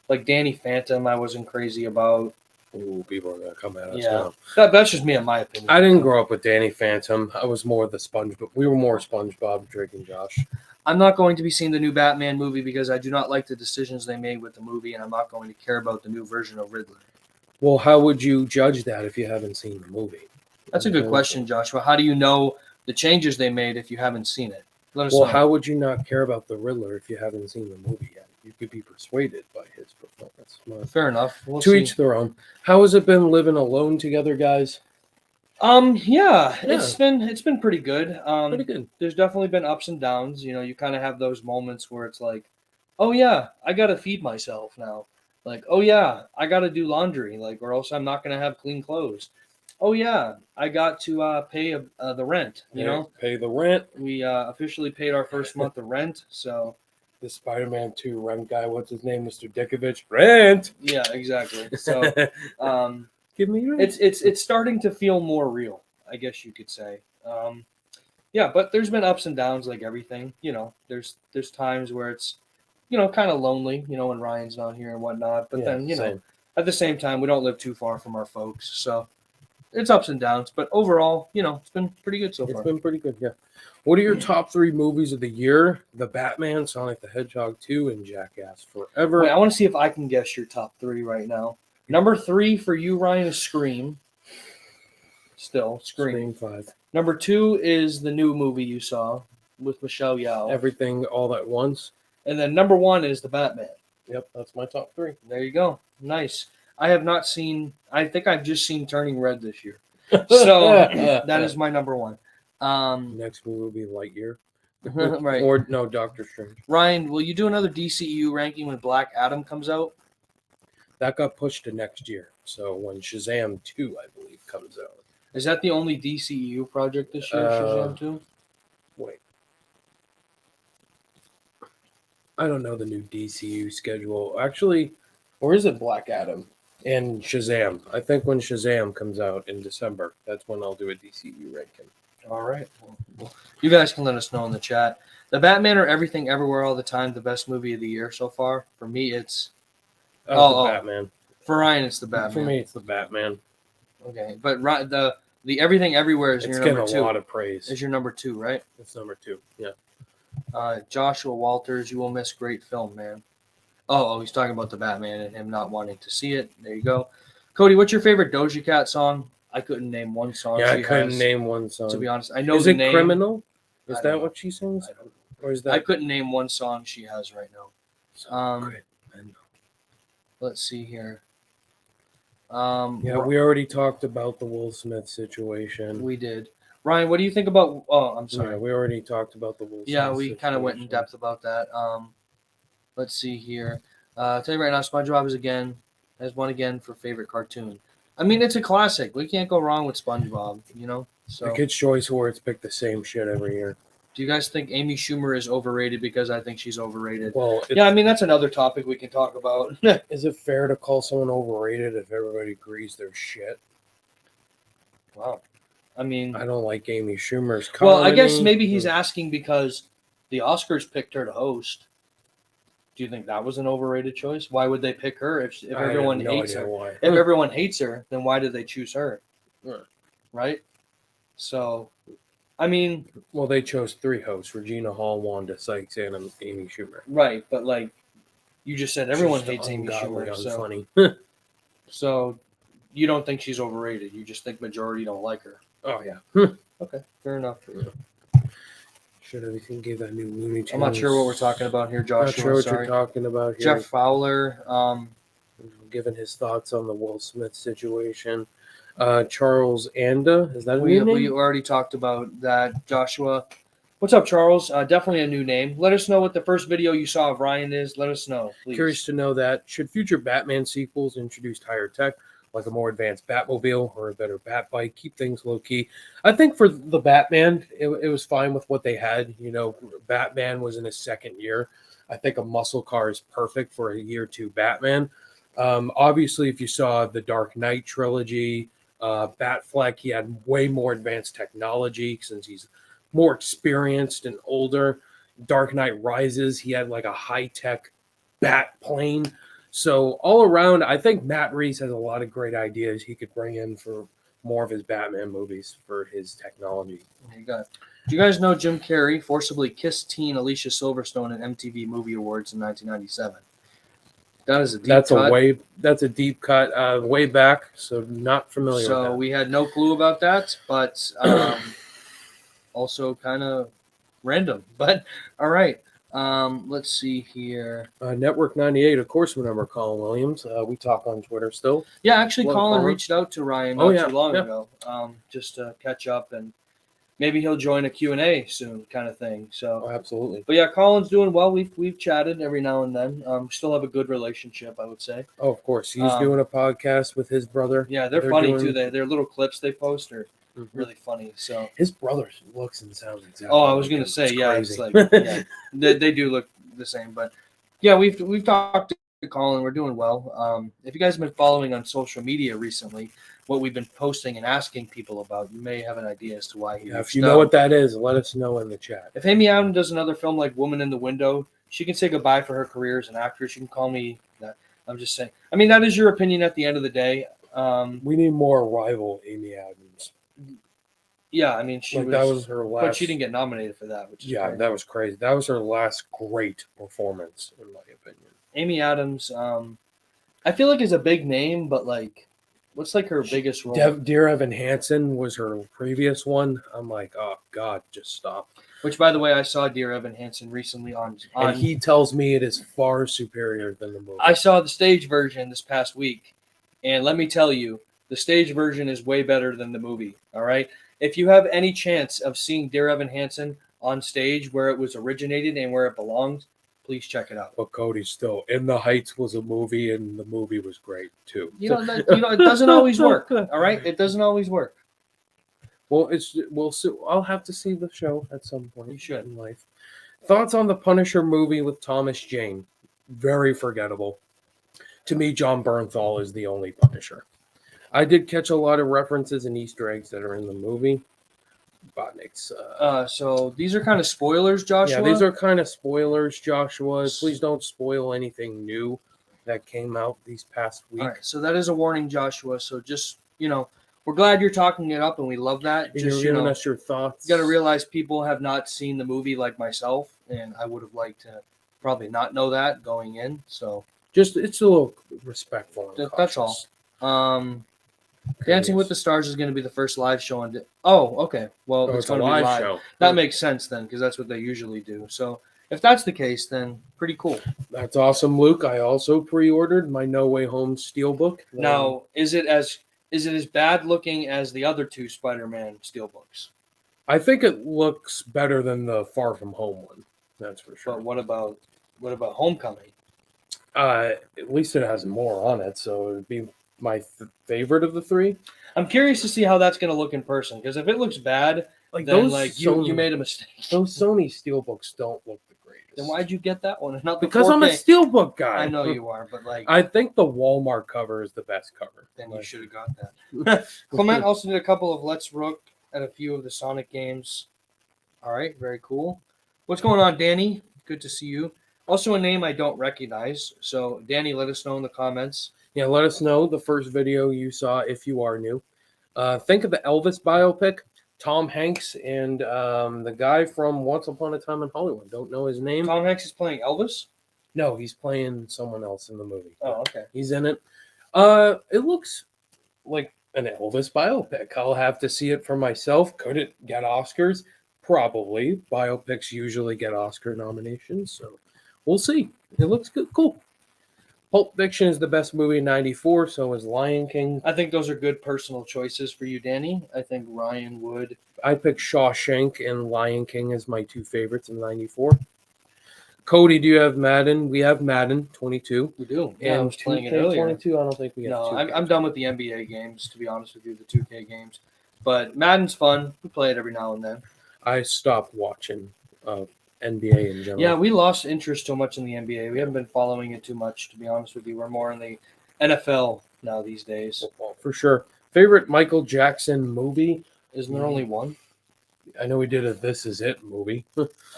[SPEAKER 6] Like Danny Phantom, I wasn't crazy about.
[SPEAKER 5] Ooh, people are gonna come at us
[SPEAKER 6] Yeah,
[SPEAKER 5] now.
[SPEAKER 6] that's just me in my opinion.
[SPEAKER 5] I didn't grow up with Danny Phantom. I was more the SpongeBob. We were more SpongeBob, Drake, and Josh.
[SPEAKER 6] I'm not going to be seeing the new Batman movie because I do not like the decisions they made with the movie, and I'm not going to care about the new version of Riddler.
[SPEAKER 5] Well, how would you judge that if you haven't seen the movie?
[SPEAKER 6] That's a good question, Joshua. How do you know the changes they made if you haven't seen it? Let us
[SPEAKER 5] Well,
[SPEAKER 6] know.
[SPEAKER 5] how would you not care about the Riddler if you haven't seen the movie yet? You could be persuaded by his performance. Well,
[SPEAKER 6] Fair enough. We'll
[SPEAKER 5] to
[SPEAKER 6] see.
[SPEAKER 5] each their own. How has it been living alone together, guys?
[SPEAKER 6] Yeah, it's been pretty good.
[SPEAKER 5] Pretty good.
[SPEAKER 6] There's definitely been ups and downs. You know, you kind of have those moments where it's like, oh yeah, I gotta feed myself now. Like, oh yeah, I gotta do laundry, like, or else I'm not gonna have clean clothes. Oh yeah, I got to pay the rent. You know,
[SPEAKER 5] Pay the rent.
[SPEAKER 6] we officially paid our first month of rent. So
[SPEAKER 5] The Spider-Man 2 rent guy, what's his name, Mr. Dickovich? Rent.
[SPEAKER 6] yeah, exactly. So
[SPEAKER 5] Give me rent.
[SPEAKER 6] it's starting to feel more real, I guess you could say. Yeah, but there's been ups and downs like everything. You know, there's times where it's, you know, kind of lonely, you know, when Ryan's not here and whatnot. But then, you know,
[SPEAKER 5] same.
[SPEAKER 6] at the same time, we don't live too far from our folks. So it's ups and downs. But overall, you know, it's been pretty good so
[SPEAKER 5] It's
[SPEAKER 6] far.
[SPEAKER 5] been pretty good, yeah. What are your top 3 movies of the year? The Batman, Sonic the Hedgehog 2, and Jackass Forever.
[SPEAKER 6] Wait, I want to see if I can guess your top 3 right now. Number 3 for you, Ryan, is Scream. Still, Scream.
[SPEAKER 5] 5.
[SPEAKER 6] Number 2 is the new movie you saw with Michelle Yeoh.
[SPEAKER 5] Everything All at Once.
[SPEAKER 6] And then number 1 is the Batman.
[SPEAKER 5] Yep, that's my top 3.
[SPEAKER 6] There you go. Nice. I have not seen, I think I've just seen Turning Red this year. So that is my number 1.
[SPEAKER 5] Next movie will be Lightyear.
[SPEAKER 6] Right.
[SPEAKER 5] Or no, Doctor Strange.
[SPEAKER 6] Ryan, will you do another DCU ranking when Black Adam comes out?
[SPEAKER 5] That got pushed to next year. So when Shazam 2, I believe, comes out.
[SPEAKER 6] Is that the only DCU project this year, Shazam 2?
[SPEAKER 5] Wait. I don't know the new DCU schedule. Actually, or is it Black Adam and Shazam? I think when Shazam comes out in December, that's when I'll do a DCU ranking.
[SPEAKER 6] All right. Well, you guys can let us know in the chat. The Batman or Everything Everywhere All the Time, the best movie of the year so far. For me, it's
[SPEAKER 5] The Batman.
[SPEAKER 6] For Ryan, it's the Batman.
[SPEAKER 5] For me, it's the Batman.
[SPEAKER 6] Okay, but the Everything Everywhere is
[SPEAKER 5] It's
[SPEAKER 6] your
[SPEAKER 5] getting
[SPEAKER 6] number
[SPEAKER 5] a
[SPEAKER 6] 2.
[SPEAKER 5] lot of praise.
[SPEAKER 6] Is your number 2, right?
[SPEAKER 5] It's number 2. Yeah.
[SPEAKER 6] Joshua Walters, you will miss great film, man. Oh, he's talking about the Batman and him not wanting to see it. There you go. Cody, what's your favorite Doja Cat song? I couldn't name one song.
[SPEAKER 5] Yeah,
[SPEAKER 6] she
[SPEAKER 5] I couldn't
[SPEAKER 6] has,
[SPEAKER 5] name one song.
[SPEAKER 6] to be honest. I know
[SPEAKER 5] Is
[SPEAKER 6] the
[SPEAKER 5] it
[SPEAKER 6] name.
[SPEAKER 5] Criminal? Is
[SPEAKER 6] I
[SPEAKER 5] that
[SPEAKER 6] don't know.
[SPEAKER 5] what she sings?
[SPEAKER 6] I don't-
[SPEAKER 5] Or is that?
[SPEAKER 6] I couldn't name one song she has right now.
[SPEAKER 5] Criminal.
[SPEAKER 6] Let's see here.
[SPEAKER 5] Yeah, we already talked about the Will Smith situation.
[SPEAKER 6] We did. Ryan, what do you think about? Oh, I'm sorry.
[SPEAKER 5] Yeah, we already talked about the Will Smith
[SPEAKER 6] Yeah, we kind of went in
[SPEAKER 5] situation.
[SPEAKER 6] depth about that. Let's see here. I'll tell you right now, SpongeBob has won again for favorite cartoon. I mean, it's a classic. We can't go wrong with SpongeBob, you know? So,
[SPEAKER 5] The Kids' Choice Awards pick the same shit every year.
[SPEAKER 6] do you guys think Amy Schumer is overrated? Because I think she's overrated.
[SPEAKER 5] Well,
[SPEAKER 6] Yeah, I mean, that's another topic we can talk about.
[SPEAKER 5] is it fair to call someone overrated if everybody agrees they're shit?
[SPEAKER 6] Wow. I mean,
[SPEAKER 5] I don't like Amy Schumer's comedy.
[SPEAKER 6] well, I guess maybe he's asking because the Oscars picked her to host. Do you think that was an overrated choice? Why would they pick her if
[SPEAKER 5] I have
[SPEAKER 6] everyone
[SPEAKER 5] no
[SPEAKER 6] hates
[SPEAKER 5] idea
[SPEAKER 6] her?
[SPEAKER 5] why.
[SPEAKER 6] If everyone hates her, then why did they choose her?
[SPEAKER 5] Right.
[SPEAKER 6] Right? So, I mean,
[SPEAKER 5] Well, they chose 3 hosts: Regina Hall, Wanda Sykes, and Amy Schumer.
[SPEAKER 6] right, but like you just said, everyone
[SPEAKER 5] Just
[SPEAKER 6] hates Amy
[SPEAKER 5] ungodly
[SPEAKER 6] Schumer. So,
[SPEAKER 5] unfunny.
[SPEAKER 6] so you don't think she's overrated? You just think majority don't like her?
[SPEAKER 5] Oh yeah.
[SPEAKER 6] Okay, fair enough.
[SPEAKER 5] Should have gave that new Looney Tunes.
[SPEAKER 6] I'm not sure what we're talking about here, Joshua.
[SPEAKER 5] Not sure what
[SPEAKER 6] sorry.
[SPEAKER 5] you're talking about here.
[SPEAKER 6] Jeff Fowler.
[SPEAKER 5] Giving his thoughts on the Will Smith situation. Charles Anda, is that a
[SPEAKER 6] We
[SPEAKER 5] new name?
[SPEAKER 6] already talked about that, Joshua. What's up, Charles? Definitely a new name. Let us know what the first video you saw of Ryan is. Let us know, please.
[SPEAKER 5] Curious to know that. Should future Batman sequels introduce higher tech, like a more advanced Batmobile or a better Batbike? Keep things low key. I think for the Batman, it was fine with what they had. You know, Batman was in his second year. I think a muscle car is perfect for a year 2 Batman. Obviously, if you saw the Dark Knight trilogy, Batfleck, he had way more advanced technology since he's more experienced and older. Dark Knight Rises, he had like a high-tech bat plane. So all around, I think Matt Reeves has a lot of great ideas he could bring in for more of his Batman movies for his technology.
[SPEAKER 6] There you go. Do you guys know Jim Carrey forcibly kissed teen Alicia Silverstone at MTV Movie Awards in 1997? That is a deep cut.
[SPEAKER 5] That's a deep cut way back, so not familiar with
[SPEAKER 6] So
[SPEAKER 5] that.
[SPEAKER 6] we had no clue about that, but also kind of random. But all right, let's see here.
[SPEAKER 5] Network 98, of course, remember Colin Williams. We talk on Twitter still.
[SPEAKER 6] Yeah, actually,
[SPEAKER 5] Well,
[SPEAKER 6] Colin
[SPEAKER 5] Colin.
[SPEAKER 6] reached out to Ryan
[SPEAKER 5] Oh,
[SPEAKER 6] not
[SPEAKER 5] yeah,
[SPEAKER 6] too long
[SPEAKER 5] yeah.
[SPEAKER 6] ago, just to catch up, and maybe he'll join a Q&A soon, kind of thing. So,
[SPEAKER 5] Oh, absolutely.
[SPEAKER 6] but yeah, Colin's doing well. We've chatted every now and then. Still have a good relationship, I would say.
[SPEAKER 5] Oh, of course. He's doing a podcast with his brother.
[SPEAKER 6] Yeah, they're funny
[SPEAKER 5] doing-
[SPEAKER 6] too. Their little clips they post are
[SPEAKER 5] Mhm.
[SPEAKER 6] really funny. So.
[SPEAKER 5] His brother looks and sounds exactly.
[SPEAKER 6] Oh, I was
[SPEAKER 5] like
[SPEAKER 6] gonna
[SPEAKER 5] him.
[SPEAKER 6] say,
[SPEAKER 5] It's
[SPEAKER 6] yeah,
[SPEAKER 5] crazy.
[SPEAKER 6] it's like, yeah, they do look the same, but yeah, we've talked to Colin. We're doing well. If you guys have been following on social media recently, what we've been posting and asking people about, you may have an idea as to why he.
[SPEAKER 5] Yeah, if
[SPEAKER 6] reached
[SPEAKER 5] you know
[SPEAKER 6] out.
[SPEAKER 5] what that is, let us know in the chat.
[SPEAKER 6] If Amy Adams does another film like Woman in the Window, she can say goodbye for her career as an actress. You can call me that. I'm just saying. I mean, that is your opinion at the end of the day.
[SPEAKER 5] We need more rival Amy Adams.
[SPEAKER 6] Yeah, I mean,
[SPEAKER 5] That was her last.
[SPEAKER 6] but she didn't get nominated for that, which is
[SPEAKER 5] Yeah,
[SPEAKER 6] crazy.
[SPEAKER 5] that was crazy. That was her last great performance, in my opinion.
[SPEAKER 6] Amy Adams, I feel like is a big name, but like, what's like her biggest role?
[SPEAKER 5] Dear Evan Hansen was her previous one. I'm like, oh God, just stop.
[SPEAKER 6] Which, by the way, I saw Dear Evan Hansen recently on.
[SPEAKER 5] And he tells me it is far superior than the movie.
[SPEAKER 6] I saw the stage version this past week, and let me tell you, the stage version is way better than the movie. All right, if you have any chance of seeing Dear Evan Hansen on stage where it was originated and where it belongs, please check it out.
[SPEAKER 5] But Cody, still, In the Heights was a movie, and the movie was great too.
[SPEAKER 6] It doesn't always work. All right, it doesn't always work.
[SPEAKER 5] Well, we'll see. I'll have to see the show at some point.
[SPEAKER 6] You should.
[SPEAKER 5] In life. Thoughts on the Punisher movie with Thomas Jane? Very forgettable. To me, John Bernthal is the only Punisher. I did catch a lot of references and Easter eggs that are in the movie. Botnick's.
[SPEAKER 6] So these are kind of spoilers, Joshua.
[SPEAKER 5] Yeah, these are kind of spoilers, Joshua. Please don't spoil anything new that came out these past week.
[SPEAKER 6] All right, so that is a warning, Joshua. So just, we're glad you're talking it up, and we love that.
[SPEAKER 5] And you're giving us your thoughts.
[SPEAKER 6] You got to realize people have not seen the movie like myself, and I would have liked to probably not know that going in. So
[SPEAKER 5] Just it's a little respectful. And
[SPEAKER 6] that's all.
[SPEAKER 5] cautious.
[SPEAKER 6] Dancing with the Stars is going to be the first live show on. Okay. Well,
[SPEAKER 5] Oh,
[SPEAKER 6] it's
[SPEAKER 5] a
[SPEAKER 6] going to be live.
[SPEAKER 5] show.
[SPEAKER 6] That makes sense then, because that's what they usually do. So if that's the case, then pretty cool.
[SPEAKER 5] That's awesome, Luke. I also pre-ordered my No Way Home Steelbook.
[SPEAKER 6] Now, is it as bad looking as the other two Spider-Man steelbooks?
[SPEAKER 5] I think it looks better than the Far From Home one. That's for sure.
[SPEAKER 6] But what about Homecoming?
[SPEAKER 5] At least it has more on it, so it would be my favorite of the three.
[SPEAKER 6] I'm curious to see how that's going to look in person, because if it looks bad,
[SPEAKER 5] Like
[SPEAKER 6] then
[SPEAKER 5] those,
[SPEAKER 6] like
[SPEAKER 5] Sony,
[SPEAKER 6] you made a mistake.
[SPEAKER 5] those Sony Steelbooks don't look the greatest.
[SPEAKER 6] Then why'd you get that one and not the
[SPEAKER 5] Because I'm a
[SPEAKER 6] 4K?
[SPEAKER 5] Steelbook guy.
[SPEAKER 6] I know you are, but like
[SPEAKER 5] I think the Walmart cover is the best cover.
[SPEAKER 6] then you should have got that. Clement also did a couple of Let's Rook at a few of the Sonic games. All right, very cool. What's going on, Danny? Good to see you. Also a name I don't recognize. So, Danny, let us know in the comments.
[SPEAKER 5] Yeah, let us know the first video you saw if you are new. Think of the Elvis biopic, Tom Hanks and the guy from Once Upon a Time in Hollywood. Don't know his name.
[SPEAKER 6] Tom Hanks is playing Elvis?
[SPEAKER 5] No, he's playing someone else in the movie.
[SPEAKER 6] Oh, okay.
[SPEAKER 5] He's in it. It looks like an Elvis biopic. I'll have to see it for myself. Could it get Oscars? Probably. Biopics usually get Oscar nominations, so we'll see. It looks good. Cool. Pulp Fiction is the best movie in 94, so is Lion King.
[SPEAKER 6] I think those are good personal choices for you, Danny. I think Ryan would.
[SPEAKER 5] I picked Shawshank and Lion King as my two favorites in 94. Cody, do you have Madden? We have Madden 22.
[SPEAKER 6] We do. Yeah, I
[SPEAKER 5] And
[SPEAKER 6] was playing it
[SPEAKER 5] 2K
[SPEAKER 6] earlier.
[SPEAKER 5] 22, I don't think we have
[SPEAKER 6] No,
[SPEAKER 5] 2K.
[SPEAKER 6] I'm done with the NBA games, to be honest with you, the 2K games. But Madden's fun. We play it every now and then.
[SPEAKER 5] I stopped watching NBA in general.
[SPEAKER 6] Yeah, we lost interest so much in the NBA. We haven't been following it too much, to be honest with you. We're more in the NFL now these days.
[SPEAKER 5] Football, for sure. Favorite Michael Jackson movie?
[SPEAKER 6] Isn't there only one?
[SPEAKER 5] I know we did a This Is It movie.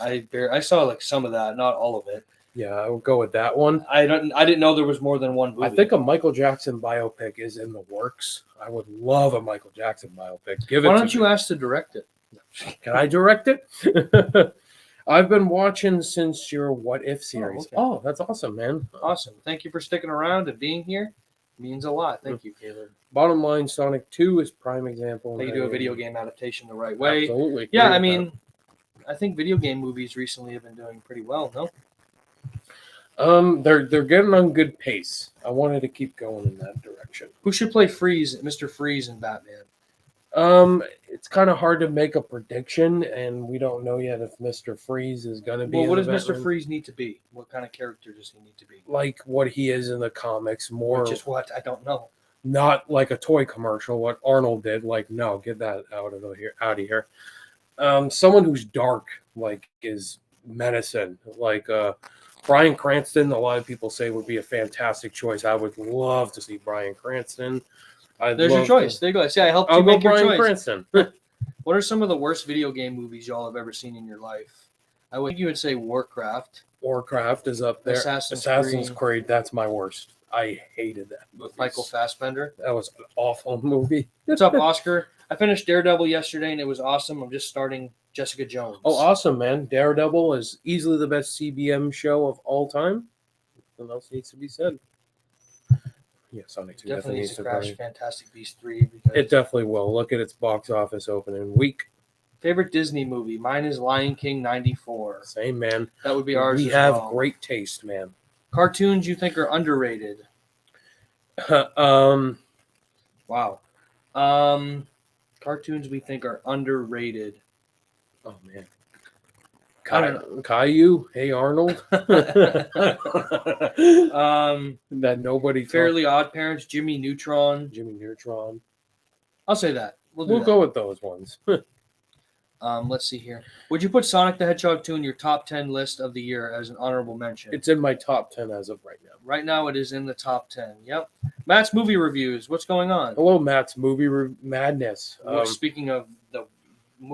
[SPEAKER 6] I saw like some of that, not all of it.
[SPEAKER 5] Yeah, I would go with that one.
[SPEAKER 6] I didn't know there was more than one movie.
[SPEAKER 5] I think a Michael Jackson biopic is in the works. I would love a Michael Jackson biopic. Give it
[SPEAKER 6] Why
[SPEAKER 5] to
[SPEAKER 6] don't you
[SPEAKER 5] me.
[SPEAKER 6] ask to direct it?
[SPEAKER 5] Can I direct it? I've been watching since your What If series.
[SPEAKER 6] okay.
[SPEAKER 5] Oh, that's awesome, man.
[SPEAKER 6] Awesome. Thank you for sticking around and being here. It means a lot. Thank you, Caleb.
[SPEAKER 5] Bottom line, Sonic 2 is prime example.
[SPEAKER 6] How you do a video game adaptation the right way.
[SPEAKER 5] Absolutely.
[SPEAKER 6] Yeah,
[SPEAKER 5] Agree
[SPEAKER 6] I
[SPEAKER 5] with
[SPEAKER 6] mean, I think video game movies recently have been doing pretty well, no?
[SPEAKER 5] that. They're getting on good pace. I wanted to keep going in that direction.
[SPEAKER 6] Who should play Mr. Freeze in Batman?
[SPEAKER 5] It's kind of hard to make a prediction, and we don't know yet if Mr. Freeze is going to be.
[SPEAKER 6] Well, what
[SPEAKER 5] in
[SPEAKER 6] does
[SPEAKER 5] the
[SPEAKER 6] Mr.
[SPEAKER 5] Batman.
[SPEAKER 6] Freeze need to be? What kind of character does he need to be?
[SPEAKER 5] Like what he is in the comics, more
[SPEAKER 6] Which is what? I don't know.
[SPEAKER 5] not like a toy commercial. What Arnold did, like no, get that out of here. Someone who's dark, like is medicine, like Bryan Cranston. A lot of people say would be a fantastic choice. I would love to see Bryan Cranston.
[SPEAKER 6] There's your choice. There you go. See, I helped
[SPEAKER 5] I'll
[SPEAKER 6] you
[SPEAKER 5] go
[SPEAKER 6] make your
[SPEAKER 5] Bryan
[SPEAKER 6] choice.
[SPEAKER 5] Cranston.
[SPEAKER 6] What are some of the worst video game movies y'all have ever seen in your life? I think you would say Warcraft.
[SPEAKER 5] Warcraft is up there.
[SPEAKER 6] Assassin's
[SPEAKER 5] Creed. That's my worst. I hated that movie.
[SPEAKER 6] With Michael Fassbender.
[SPEAKER 5] That was an awful movie.
[SPEAKER 6] What's up, Oscar? I finished Daredevil yesterday, and it was awesome. I'm just starting Jessica Jones.
[SPEAKER 5] Oh, awesome, man. Daredevil is easily the best CBM show of all time. Nothing else needs to be said. Yeah, Sonic 2
[SPEAKER 6] Definitely needs to crash
[SPEAKER 5] bring-
[SPEAKER 6] Fantastic Beasts 3. Because
[SPEAKER 5] It definitely will. Look at its box office opening week.
[SPEAKER 6] favorite Disney movie? Mine is Lion King 94.
[SPEAKER 5] Same, man.
[SPEAKER 6] That would be ours.
[SPEAKER 5] We
[SPEAKER 6] as
[SPEAKER 5] have
[SPEAKER 6] well.
[SPEAKER 5] great taste, man.
[SPEAKER 6] Cartoons you think are underrated?
[SPEAKER 5] um,
[SPEAKER 6] Wow. Cartoons we think are underrated.
[SPEAKER 5] oh man.
[SPEAKER 6] I don't
[SPEAKER 5] Caillou, Hey Arnold. That nobody.
[SPEAKER 6] Fairly Odd Parents, Jimmy Neutron.
[SPEAKER 5] Jimmy Neutron.
[SPEAKER 6] I'll say that.
[SPEAKER 5] We'll
[SPEAKER 6] that.
[SPEAKER 5] go with those ones.
[SPEAKER 6] Let's see here. Would you put Sonic the Hedgehog 2 in your top 10 list of the year as an honorable mention?
[SPEAKER 5] It's in my top 10 as of right now.
[SPEAKER 6] Right now, it is in the top 10. Yep. Matt's movie reviews. What's going on?
[SPEAKER 5] Hello, Matt's movie madness.
[SPEAKER 6] Speaking of the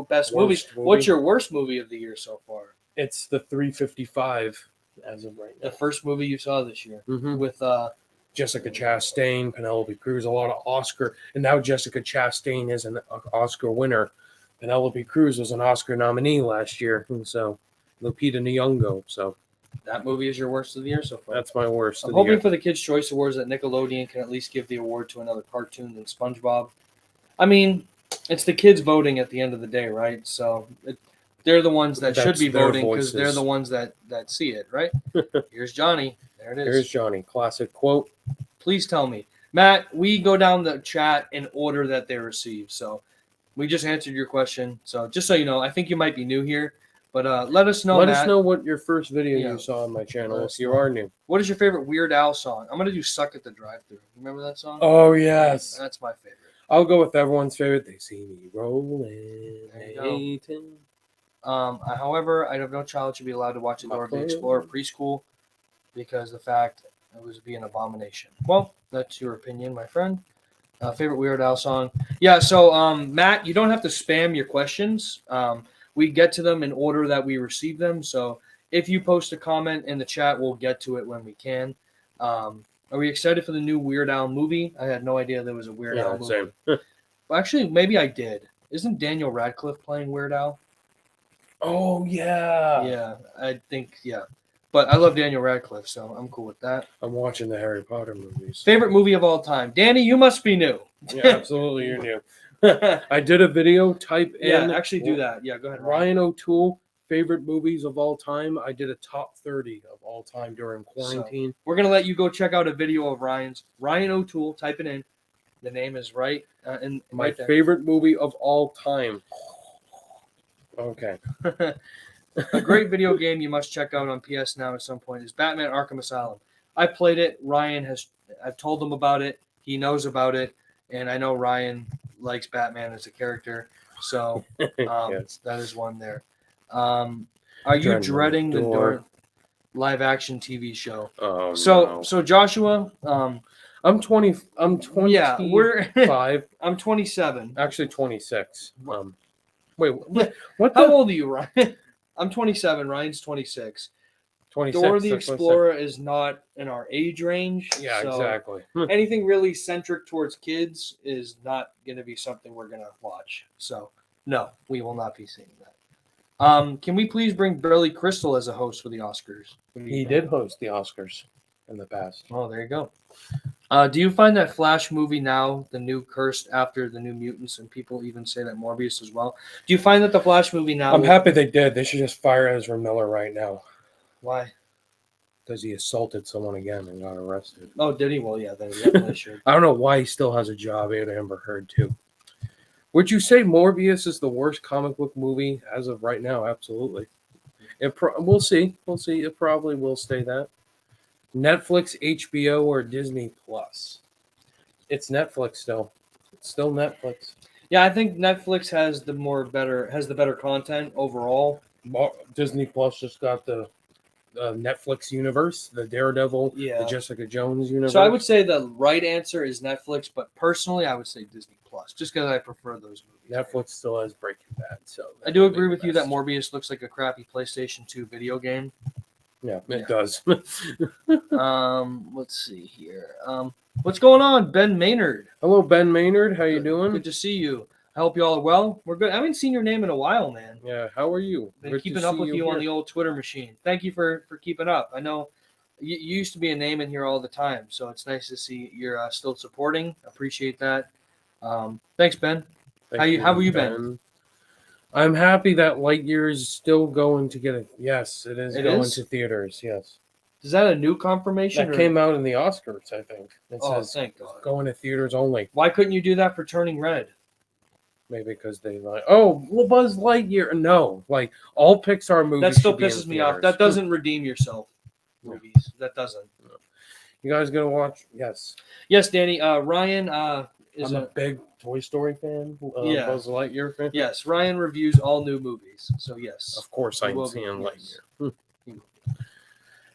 [SPEAKER 6] best
[SPEAKER 5] Worst
[SPEAKER 6] movies,
[SPEAKER 5] movie?
[SPEAKER 6] what's your worst movie of the year so far?
[SPEAKER 5] It's the 355 as of right now.
[SPEAKER 6] The first movie you saw this year
[SPEAKER 5] Mhm.
[SPEAKER 6] with
[SPEAKER 5] Jessica Chastain, Penelope Cruz, a lot of Oscar, and now Jessica Chastain is an Oscar winner. Penelope Cruz was an Oscar nominee last year, and so Lupita Nyong'o. So
[SPEAKER 6] that movie is your worst of the year so far.
[SPEAKER 5] that's my worst.
[SPEAKER 6] I'm
[SPEAKER 5] of the
[SPEAKER 6] hoping
[SPEAKER 5] year.
[SPEAKER 6] for the Kids' Choice Awards that Nickelodeon can at least give the award to another cartoon than SpongeBob. I mean, it's the kids voting at the end of the day, right? So they're the ones that should
[SPEAKER 5] That's
[SPEAKER 6] be
[SPEAKER 5] their
[SPEAKER 6] voting because they're
[SPEAKER 5] voices.
[SPEAKER 6] the ones that see it, right? Here's Johnny. There it is.
[SPEAKER 5] Here's Johnny. Classic quote.
[SPEAKER 6] Please tell me. Matt, we go down the chat in order that they receive. So we just answered your question. So just so you know, I think you might be new here, but let us know,
[SPEAKER 5] Let
[SPEAKER 6] Matt.
[SPEAKER 5] us know what your first video
[SPEAKER 6] Yeah.
[SPEAKER 5] you saw on my channel
[SPEAKER 6] Let
[SPEAKER 5] if
[SPEAKER 6] us
[SPEAKER 5] you
[SPEAKER 6] know.
[SPEAKER 5] are new.
[SPEAKER 6] What is your favorite Weird Al song? I'm going to do Suck at the Drive-Thru. Remember that song?
[SPEAKER 5] Oh, yes.
[SPEAKER 6] That's my favorite.
[SPEAKER 5] I'll go with everyone's favorite. They see me rolling.
[SPEAKER 6] There you go.
[SPEAKER 5] hating.
[SPEAKER 6] However, I have no child should be allowed to watch Dora the Explorer preschool because the fact it was be an abomination. Well, that's your opinion, my friend. Favorite Weird Al song? Yeah. So, Matt, you don't have to spam your questions. We get to them in order that we receive them. So If you post a comment in the chat, we'll get to it when we can. Are we excited for the new Weird Al movie? I had no idea there was a Weird Al movie.
[SPEAKER 5] Same.
[SPEAKER 6] Well, actually, maybe I did. Isn't Daniel Radcliffe playing Weird Al?
[SPEAKER 5] Oh, yeah.
[SPEAKER 6] Yeah, I think, yeah. But I love Daniel Radcliffe, so I'm cool with that.
[SPEAKER 5] I'm watching the Harry Potter movies.
[SPEAKER 6] Favorite movie of all time? Danny, you must be new.
[SPEAKER 5] Yeah, absolutely, you're new. I did a video, type in.
[SPEAKER 6] Yeah, actually do that. Yeah, go ahead.
[SPEAKER 5] Ryan O'Toole, favorite movies of all time. I did a top 30 of all time during quarantine.
[SPEAKER 6] So, we're going to let you go check out a video of Ryan's. Ryan O'Toole, type it in. The name is right.
[SPEAKER 5] My favorite movie of all time. Okay.
[SPEAKER 6] A great video game you must check out on PS Now at some point is Batman Arkham Asylum. I played it. I've told him about it. He knows about it. And I know Ryan likes Batman as a character. So
[SPEAKER 5] Yes.
[SPEAKER 6] that is one there. Are you dreading the Door live action TV show?
[SPEAKER 5] Oh,
[SPEAKER 6] So Joshua,
[SPEAKER 5] I'm 20. I'm 25.
[SPEAKER 6] Yeah, I'm 27.
[SPEAKER 5] Actually 26. Wait, what?
[SPEAKER 6] How old are you, Ryan? I'm 27. Ryan's 26.
[SPEAKER 5] 26.
[SPEAKER 6] Dora the Explorer is not in our age range.
[SPEAKER 5] Yeah,
[SPEAKER 6] so
[SPEAKER 5] exactly.
[SPEAKER 6] anything really centric towards kids is not going to be something we're going to watch. So, no, we will not be seeing that. Can we please bring Billy Crystal as a host for the Oscars?
[SPEAKER 5] He did host the Oscars in the past.
[SPEAKER 6] Oh, there you go. Do you find that Flash movie now the new cursed after the New Mutants, and people even say that Morbius as well? Do you find that the Flash movie now?
[SPEAKER 5] I'm happy they did. They should just fire Ezra Miller right now.
[SPEAKER 6] Why?
[SPEAKER 5] Because he assaulted someone again and got arrested.
[SPEAKER 6] Oh, did he? Well, yeah, they should.
[SPEAKER 5] I don't know why he still has a job. I had Amber Heard too. Would you say Morbius is the worst comic book movie as of right now? Absolutely. We'll see. We'll see. It probably will stay that. Netflix, HBO, or Disney Plus? It's Netflix still. It's still Netflix.
[SPEAKER 6] Yeah, I think Netflix has the better content overall.
[SPEAKER 5] Disney Plus just got the Netflix universe, the Daredevil,
[SPEAKER 6] Yeah.
[SPEAKER 5] the Jessica Jones universe.
[SPEAKER 6] So I would say the right answer is Netflix, but personally, I would say Disney Plus, just because I prefer those movies.
[SPEAKER 5] Netflix still has Breaking Bad. So
[SPEAKER 6] I do agree with you that Morbius looks like a crappy PlayStation 2 video game.
[SPEAKER 5] Yeah, it does.
[SPEAKER 6] Let's see here. What's going on, Ben Maynard?
[SPEAKER 5] Hello, Ben Maynard. How you doing?
[SPEAKER 6] Good to see you. I hope you all are well. We're good. I haven't seen your name in a while, man.
[SPEAKER 5] Yeah, how are you?
[SPEAKER 6] Been
[SPEAKER 5] Good to
[SPEAKER 6] keeping up
[SPEAKER 5] see
[SPEAKER 6] with you on
[SPEAKER 5] here.
[SPEAKER 6] the old Twitter machine. Thank you for keeping up. I know you used to be a name in here all the time, so it's nice to see you're still supporting. Appreciate that. Thanks, Ben. How have you been?
[SPEAKER 5] I'm happy that Lightyear is still going to get it. Yes, it is
[SPEAKER 6] It
[SPEAKER 5] going
[SPEAKER 6] is?
[SPEAKER 5] to theaters. Yes,
[SPEAKER 6] Is that a new confirmation?
[SPEAKER 5] that came out in the Oscars. I think it
[SPEAKER 6] Oh,
[SPEAKER 5] says
[SPEAKER 6] thank God.
[SPEAKER 5] going to theaters only.
[SPEAKER 6] Why couldn't you do that for Turning Red?
[SPEAKER 5] Maybe because they like, well, Buzz Lightyear. No, like all Pixar movies.
[SPEAKER 6] That still
[SPEAKER 5] should be in
[SPEAKER 6] pisses me off.
[SPEAKER 5] theaters.
[SPEAKER 6] That doesn't redeem yourself. Movies. That doesn't.
[SPEAKER 5] You guys gonna watch? Yes.
[SPEAKER 6] Yes, Danny. Ryan is
[SPEAKER 5] I'm a big Toy Story fan.
[SPEAKER 6] Yeah.
[SPEAKER 5] Buzz Lightyear fan.
[SPEAKER 6] Yes, Ryan reviews all new movies. So yes.
[SPEAKER 5] Of course,
[SPEAKER 6] He
[SPEAKER 5] I'm
[SPEAKER 6] will be,
[SPEAKER 5] seeing
[SPEAKER 6] yes.
[SPEAKER 5] Lightyear.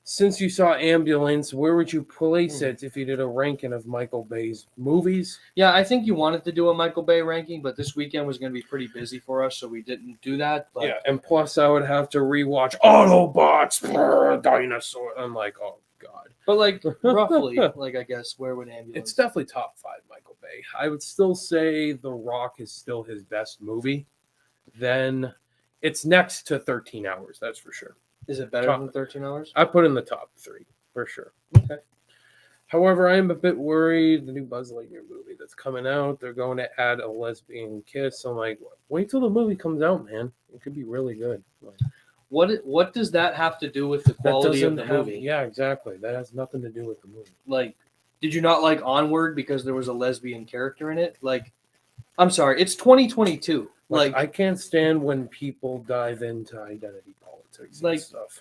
[SPEAKER 5] Since you saw Ambulance, where would you place it if you did a ranking of Michael Bay's movies?
[SPEAKER 6] Yeah, I think you wanted to do a Michael Bay ranking, but this weekend was going to be pretty busy for us, so we didn't do that. But
[SPEAKER 5] Yeah, and plus I would have to rewatch Autobots, Dinosaur. I'm like, oh god.
[SPEAKER 6] But like roughly, like I guess where would Ambulance?
[SPEAKER 5] It's definitely top 5 Michael Bay. I would still say The Rock is still his best movie. Then it's next to 13 Hours, that's for sure.
[SPEAKER 6] Is it better than 13 Hours?
[SPEAKER 5] I put in the top 3 for sure.
[SPEAKER 6] Okay.
[SPEAKER 5] However, I am a bit worried. The new Buzz Lightyear movie that's coming out, they're going to add a lesbian kiss. I'm like, wait till the movie comes out, man. It could be really good. Like,
[SPEAKER 6] What does that have to do with the quality of the
[SPEAKER 5] have-
[SPEAKER 6] movie?
[SPEAKER 5] Yeah, exactly. That has nothing to do with the movie.
[SPEAKER 6] Like, did you not like Onward because there was a lesbian character in it? Like, I'm sorry, it's 2022. Like
[SPEAKER 5] I can't stand when people dive into identity politics
[SPEAKER 6] Like,
[SPEAKER 5] and stuff.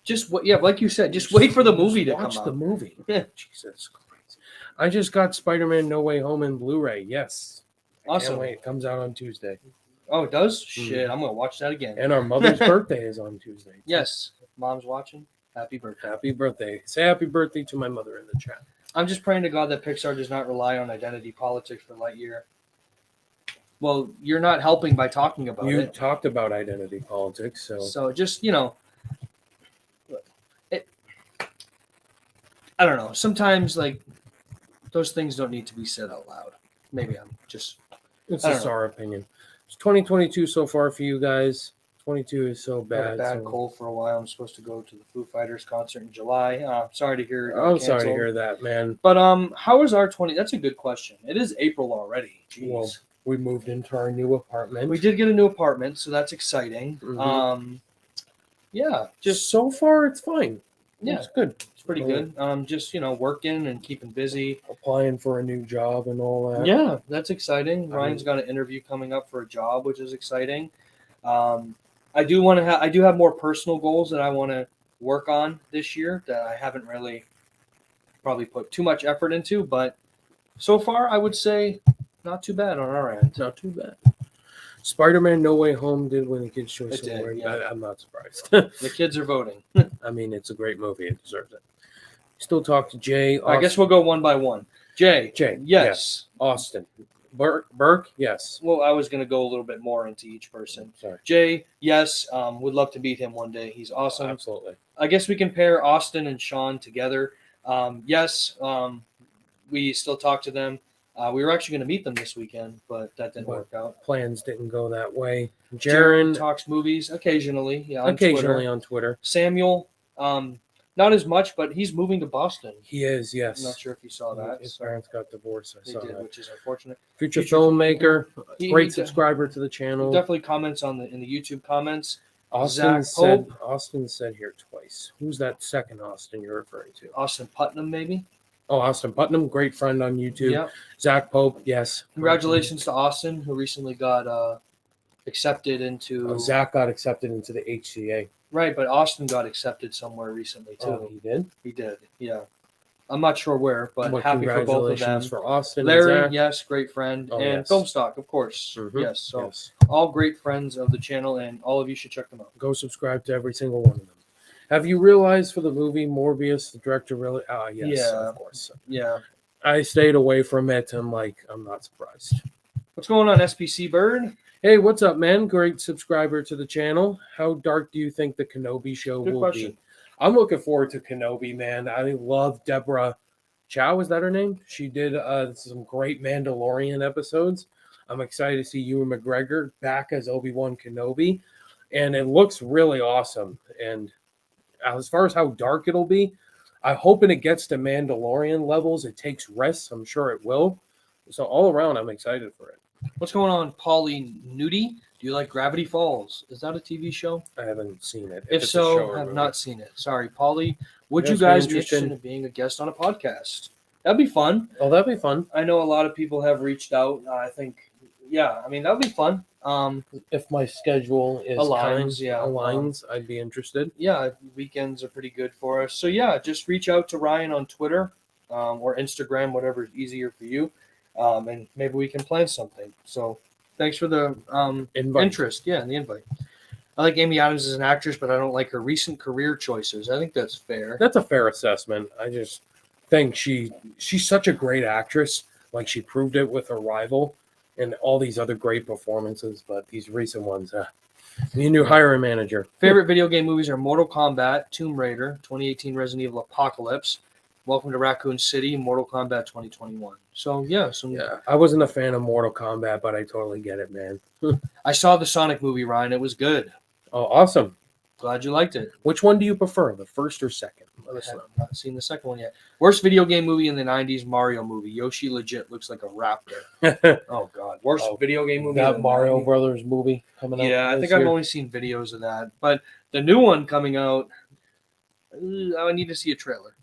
[SPEAKER 6] just what? Yeah, like you said, just wait for the movie to come
[SPEAKER 5] watch
[SPEAKER 6] out.
[SPEAKER 5] the movie.
[SPEAKER 6] Yeah.
[SPEAKER 5] Jesus Christ. I just got Spider-Man No Way Home in Blu-ray. Yes. I
[SPEAKER 6] Awesome.
[SPEAKER 5] can't wait. It comes out on Tuesday.
[SPEAKER 6] Oh, it does? Shit, I'm gonna watch that again.
[SPEAKER 5] And our mother's birthday is on Tuesday. too.
[SPEAKER 6] Yes, mom's watching. Happy birthday.
[SPEAKER 5] Happy birthday. Say happy birthday to my mother in the chat.
[SPEAKER 6] I'm just praying to God that Pixar does not rely on identity politics for Lightyear. Well, you're not helping by talking about
[SPEAKER 5] You
[SPEAKER 6] it.
[SPEAKER 5] talked about identity politics, so
[SPEAKER 6] So just, I don't know. Sometimes like those things don't need to be said out loud. Maybe I'm just.
[SPEAKER 5] It's
[SPEAKER 6] I don't
[SPEAKER 5] just
[SPEAKER 6] know.
[SPEAKER 5] our opinion. It's 2022 so far for you guys. 22 is so
[SPEAKER 6] I had a
[SPEAKER 5] bad.
[SPEAKER 6] bad
[SPEAKER 5] so-
[SPEAKER 6] cold for a while. I'm supposed to go to the Foo Fighters concert in July. Sorry to hear. It got
[SPEAKER 5] I'm sorry to
[SPEAKER 6] canceled.
[SPEAKER 5] hear that, man.
[SPEAKER 6] But how is our 20? That's a good question. It is April already. Jeez.
[SPEAKER 5] Well, we moved into our new apartment.
[SPEAKER 6] We did get a new apartment, so that's exciting.
[SPEAKER 5] Mhm.
[SPEAKER 6] Yeah,
[SPEAKER 5] Just so far, it's fine.
[SPEAKER 6] yeah,
[SPEAKER 5] It's good.
[SPEAKER 6] it's pretty good. Just working and keeping busy.
[SPEAKER 5] Applying for a new job and all that.
[SPEAKER 6] Yeah, that's exciting.
[SPEAKER 5] I
[SPEAKER 6] Ryan's
[SPEAKER 5] mean-
[SPEAKER 6] got an interview coming up for a job, which is exciting. I do want to have. I do have more personal goals that I want to work on this year that I haven't really probably put too much effort into, but so far I would say not too bad on our end.
[SPEAKER 5] Not too bad. Spider-Man No Way Home did win the Kids' Choice
[SPEAKER 6] It did,
[SPEAKER 5] Award.
[SPEAKER 6] yeah.
[SPEAKER 5] I'm not surprised.
[SPEAKER 6] The kids are voting.
[SPEAKER 5] I mean, it's a great movie. It deserves it. Still talk to Jay.
[SPEAKER 6] I guess we'll go one by one. Jay.
[SPEAKER 5] Jay,
[SPEAKER 6] Yes.
[SPEAKER 5] Austin. Burke, yes.
[SPEAKER 6] Well, I was going to go a little bit more into each person.
[SPEAKER 5] Sorry.
[SPEAKER 6] Jay, yes. Would love to meet him one day. He's awesome.
[SPEAKER 5] Absolutely.
[SPEAKER 6] I guess we can pair Austin and Sean together. Yes. We still talk to them. We were actually going to meet them this weekend, but that didn't work out.
[SPEAKER 5] Plans didn't go that way.
[SPEAKER 6] Jaron
[SPEAKER 5] Jaron,
[SPEAKER 6] talks movies occasionally. Yeah, on
[SPEAKER 5] occasionally
[SPEAKER 6] Twitter.
[SPEAKER 5] on Twitter.
[SPEAKER 6] Samuel, not as much, but he's moving to Boston.
[SPEAKER 5] He is, yes.
[SPEAKER 6] I'm not sure if you saw that.
[SPEAKER 5] His
[SPEAKER 6] So
[SPEAKER 5] parents got divorced. I
[SPEAKER 6] they
[SPEAKER 5] saw
[SPEAKER 6] did,
[SPEAKER 5] that.
[SPEAKER 6] which is unfortunate.
[SPEAKER 5] Future
[SPEAKER 6] Future-
[SPEAKER 5] filmmaker,
[SPEAKER 6] He-
[SPEAKER 5] great
[SPEAKER 6] he
[SPEAKER 5] subscriber to the
[SPEAKER 6] He
[SPEAKER 5] channel.
[SPEAKER 6] definitely comments in the YouTube comments.
[SPEAKER 5] Austin
[SPEAKER 6] Zach
[SPEAKER 5] said here twice. Who's that second Austin you're referring to?
[SPEAKER 6] Austin Putnam, maybe.
[SPEAKER 5] Oh, Austin Putnam, great friend on YouTube.
[SPEAKER 6] Yeah.
[SPEAKER 5] Zach Pope, yes.
[SPEAKER 6] Congratulations to Austin, who recently got accepted into.
[SPEAKER 5] Oh, Zach got accepted into the HCA.
[SPEAKER 6] Right, but Austin got accepted somewhere recently too.
[SPEAKER 5] Oh, he did.
[SPEAKER 6] He did, yeah. I'm not sure where, but
[SPEAKER 5] Well,
[SPEAKER 6] happy for both of them.
[SPEAKER 5] congratulations for Austin
[SPEAKER 6] Larry,
[SPEAKER 5] and Zach.
[SPEAKER 6] yes, great friend,
[SPEAKER 5] Oh,
[SPEAKER 6] and
[SPEAKER 5] yes.
[SPEAKER 6] Filmstock, of course.
[SPEAKER 5] Mhm.
[SPEAKER 6] Yes, so
[SPEAKER 5] Yes.
[SPEAKER 6] all great friends of the channel, and all of you should check them out.
[SPEAKER 5] Go subscribe to every single one of them. Have you realized for the movie Morbius, the director really? Yes,
[SPEAKER 6] Yeah.
[SPEAKER 5] of course.
[SPEAKER 6] Yeah.
[SPEAKER 5] I stayed away from it. I'm not surprised.
[SPEAKER 6] What's going on, SPC Bird?
[SPEAKER 5] Hey, what's up, man? Great subscriber to the channel. How dark do you think the Kenobi show
[SPEAKER 6] Good
[SPEAKER 5] will
[SPEAKER 6] question.
[SPEAKER 5] be? I'm looking forward to Kenobi, man. I love Deborah Chow. Is that her name? She did some great Mandalorian episodes. I'm excited to see Ewan McGregor back as Obi-Wan Kenobi, and it looks really awesome. And as far as how dark it'll be, I'm hoping it gets to Mandalorian levels. It takes risks. I'm sure it will. So all around, I'm excited for it.
[SPEAKER 6] What's going on, Polly Nudie? Do you like Gravity Falls? Is that a TV show?
[SPEAKER 5] I haven't seen it.
[SPEAKER 6] If
[SPEAKER 5] it's a show
[SPEAKER 6] so,
[SPEAKER 5] or
[SPEAKER 6] have
[SPEAKER 5] movie.
[SPEAKER 6] not seen it. Sorry, Polly. Would
[SPEAKER 5] Yes,
[SPEAKER 6] you guys
[SPEAKER 5] be
[SPEAKER 6] be interested
[SPEAKER 5] interested.
[SPEAKER 6] in being a guest on a podcast? That'd be fun.
[SPEAKER 5] Oh, that'd be fun.
[SPEAKER 6] I know a lot of people have reached out. I think, yeah, I mean, that'd be fun.
[SPEAKER 5] If my schedule is
[SPEAKER 6] Aligns,
[SPEAKER 5] I'd be interested.
[SPEAKER 6] Yeah, weekends are pretty good for us. So, yeah, just reach out to Ryan on Twitter or Instagram, whatever is easier for you. And maybe we can plan something. So, thanks for the
[SPEAKER 5] Invite.
[SPEAKER 6] interest. Yeah, and the invite. I like Amy Adams as an actress, but I don't like her recent career choices. I think that's fair.
[SPEAKER 5] That's a fair assessment. I just think she's such a great actress. Like she proved it with Arrival and all these other great performances, but these recent ones, the new hiring manager.
[SPEAKER 6] Favorite video game movies are Mortal Kombat, Tomb Raider, 2018 Resident Evil Apocalypse, Welcome to Raccoon City, Mortal Kombat 2021. So, yeah.
[SPEAKER 5] Yeah, I wasn't a fan of Mortal Kombat, but I totally get it, man.
[SPEAKER 6] I saw the Sonic movie, Ryan. It was good.
[SPEAKER 5] Oh, awesome.
[SPEAKER 6] Glad you liked it.
[SPEAKER 5] Which one do you prefer, the first or second? Let
[SPEAKER 6] I
[SPEAKER 5] us know.
[SPEAKER 6] have not seen the second one yet. Worst video game movie in the 90s, Mario movie. Yoshi legit looks like a raptor. Oh, God. Worst
[SPEAKER 5] Oh,
[SPEAKER 6] video game movie. in
[SPEAKER 5] That
[SPEAKER 6] the
[SPEAKER 5] Mario
[SPEAKER 6] 90s.
[SPEAKER 5] Brothers movie coming out.
[SPEAKER 6] Yeah, I
[SPEAKER 5] this
[SPEAKER 6] think
[SPEAKER 5] year.
[SPEAKER 6] I've only seen videos of that. But the new one coming out, I need to see a trailer.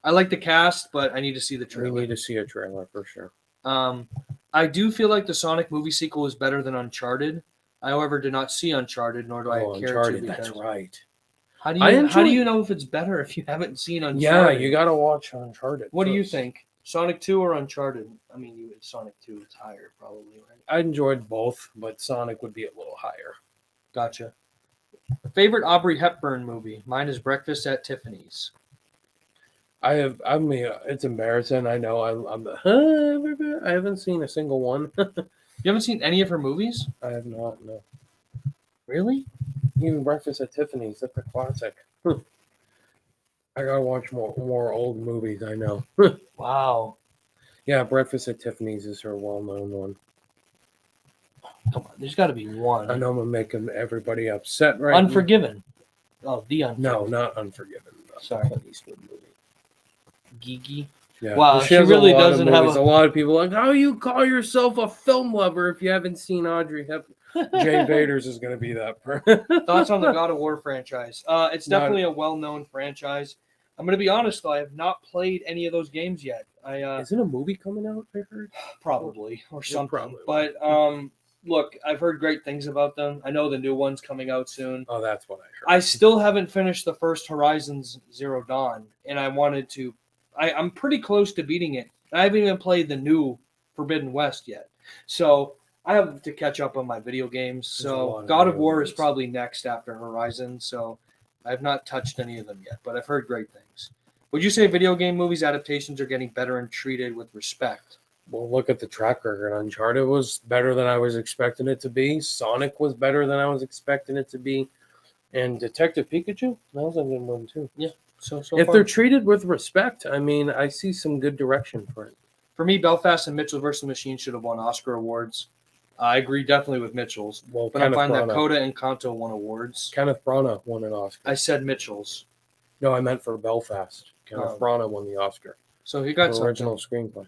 [SPEAKER 6] I like the cast, but I need to see the
[SPEAKER 5] We
[SPEAKER 6] trailer.
[SPEAKER 5] need to see a trailer for sure.
[SPEAKER 6] I do feel like the Sonic movie sequel is better than Uncharted. I, however, did not see Uncharted, nor do I care
[SPEAKER 5] Uncharted,
[SPEAKER 6] to.
[SPEAKER 5] that's
[SPEAKER 6] because-
[SPEAKER 5] right.
[SPEAKER 6] How do
[SPEAKER 5] I
[SPEAKER 6] you
[SPEAKER 5] enjoy-
[SPEAKER 6] know if it's better if you haven't seen Uncharted?
[SPEAKER 5] Yeah, you got to watch Uncharted.
[SPEAKER 6] What do you
[SPEAKER 5] first.
[SPEAKER 6] think? Sonic 2 or Uncharted? I mean, Sonic 2 is higher, probably, right?
[SPEAKER 5] I enjoyed both, but Sonic would be a little higher.
[SPEAKER 6] Gotcha. Favorite Aubrey Hepburn movie? Mine is Breakfast at Tiffany's.
[SPEAKER 5] I mean, it's embarrassing. I know. I haven't seen a single one.
[SPEAKER 6] You haven't seen any of her movies?
[SPEAKER 5] I have not. No.
[SPEAKER 6] Really?
[SPEAKER 5] Even Breakfast at Tiffany's. That's a classic. I gotta watch more old movies. I know.
[SPEAKER 6] Wow.
[SPEAKER 5] Yeah, Breakfast at Tiffany's is her well-known one.
[SPEAKER 6] Come on, there's got to be one.
[SPEAKER 5] I know I'm making everybody upset right
[SPEAKER 6] Unforgiven. Oh, the Unforgiven.
[SPEAKER 5] now. No, not Unforgiven.
[SPEAKER 6] Sorry.
[SPEAKER 5] Clint Eastwood movie.
[SPEAKER 6] Gigi.
[SPEAKER 5] Yeah.
[SPEAKER 6] Wow,
[SPEAKER 5] Well,
[SPEAKER 6] she
[SPEAKER 5] has
[SPEAKER 6] really
[SPEAKER 5] a lot of
[SPEAKER 6] doesn't have
[SPEAKER 5] movies.
[SPEAKER 6] a-
[SPEAKER 5] A lot of people are like, how you call yourself a film lover if you haven't seen Audrey Hepburn? Jane Vaders is going to be that.
[SPEAKER 6] Thoughts on the God of War franchise? It's definitely a well-known franchise. I'm going to be honest, though. I have not played any of those games yet.
[SPEAKER 5] Isn't a movie coming out, I heard?
[SPEAKER 6] Probably, or
[SPEAKER 5] Yeah,
[SPEAKER 6] something.
[SPEAKER 5] probably.
[SPEAKER 6] But look, I've heard great things about them. I know the new one's coming out soon.
[SPEAKER 5] Oh, that's what I heard.
[SPEAKER 6] I still haven't finished the first Horizons Zero Dawn, and I wanted to. I'm pretty close to beating it. I haven't even played the new Forbidden West yet, so I have to catch up on my video games.
[SPEAKER 5] There's a lot
[SPEAKER 6] So
[SPEAKER 5] of
[SPEAKER 6] God of
[SPEAKER 5] video
[SPEAKER 6] War is
[SPEAKER 5] games.
[SPEAKER 6] probably next after Horizon. So I've not touched any of them yet, but I've heard great things. Would you say video game movies adaptations are getting better and treated with respect?
[SPEAKER 5] Well, look at the track record. Uncharted was better than I was expecting it to be. Sonic was better than I was expecting it to be. And Detective Pikachu, that was a good one, too.
[SPEAKER 6] So
[SPEAKER 5] If
[SPEAKER 6] far.
[SPEAKER 5] they're treated with respect, I mean, I see some good direction for it.
[SPEAKER 6] For me, Belfast and Mitchell vs. the Machine should have won Oscar awards. I agree definitely with Mitchell's,
[SPEAKER 5] Well,
[SPEAKER 6] but I find that Coda and Kanto won awards.
[SPEAKER 5] Kenneth Branagh won an Oscar.
[SPEAKER 6] I said Mitchell's.
[SPEAKER 5] No, I meant for Belfast. Kenneth
[SPEAKER 6] Oh.
[SPEAKER 5] Branagh won the Oscar
[SPEAKER 6] So he got
[SPEAKER 5] for
[SPEAKER 6] something.
[SPEAKER 5] original screenplay.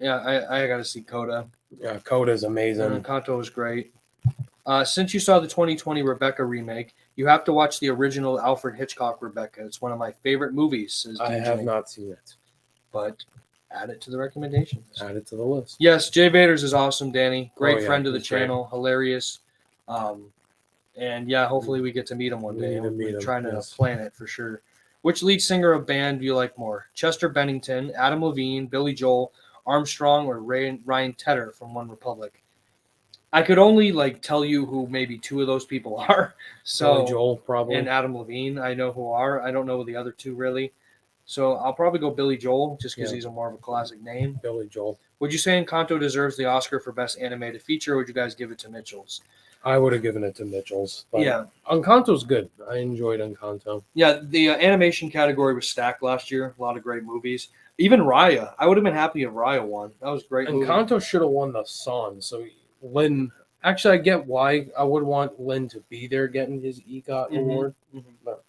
[SPEAKER 6] Yeah, I got to see Coda.
[SPEAKER 5] Yeah, Coda's amazing.
[SPEAKER 6] And Kanto was great. Since you saw the 2020 Rebecca remake, you have to watch the original Alfred Hitchcock Rebecca. It's one of my favorite movies. Says
[SPEAKER 5] I
[SPEAKER 6] DJ,
[SPEAKER 5] have not seen it.
[SPEAKER 6] but add it to the recommendations.
[SPEAKER 5] Add it to the list.
[SPEAKER 6] Yes, Jay Vaders is awesome, Danny. Great
[SPEAKER 5] Oh, yeah,
[SPEAKER 6] friend of the
[SPEAKER 5] he's great.
[SPEAKER 6] channel, hilarious. And yeah, hopefully we get to meet him one
[SPEAKER 5] We
[SPEAKER 6] day.
[SPEAKER 5] need to meet
[SPEAKER 6] We're
[SPEAKER 5] him,
[SPEAKER 6] trying to
[SPEAKER 5] yes.
[SPEAKER 6] plan it for sure. Which lead singer of band do you like more? Chester Bennington, Adam Levine, Billy Joel, Armstrong, or Ryan Tedder from One Republic? I could only tell you who maybe two of those people are. So
[SPEAKER 5] Billy Joel, probably.
[SPEAKER 6] and Adam Levine, I know who are. I don't know the other two really. So I'll probably go Billy Joel just because
[SPEAKER 5] Yeah.
[SPEAKER 6] he's a more of a classic name.
[SPEAKER 5] Billy Joel.
[SPEAKER 6] Would you say Encanto deserves the Oscar for Best Animated Feature, or would you guys give it to Mitchell's?
[SPEAKER 5] I would have given it to Mitchell's. But
[SPEAKER 6] Yeah.
[SPEAKER 5] Encanto's good. I enjoyed Encanto.
[SPEAKER 6] Yeah, the animation category was stacked last year. A lot of great movies. Even Raya. I would have been happy if Raya won. That was a great movie.
[SPEAKER 5] Encanto should have won the Son. So Lynn, actually, I get why I would want Lynn to be there getting his EGOT
[SPEAKER 6] Mhm.
[SPEAKER 5] award.
[SPEAKER 6] Mhm.
[SPEAKER 5] But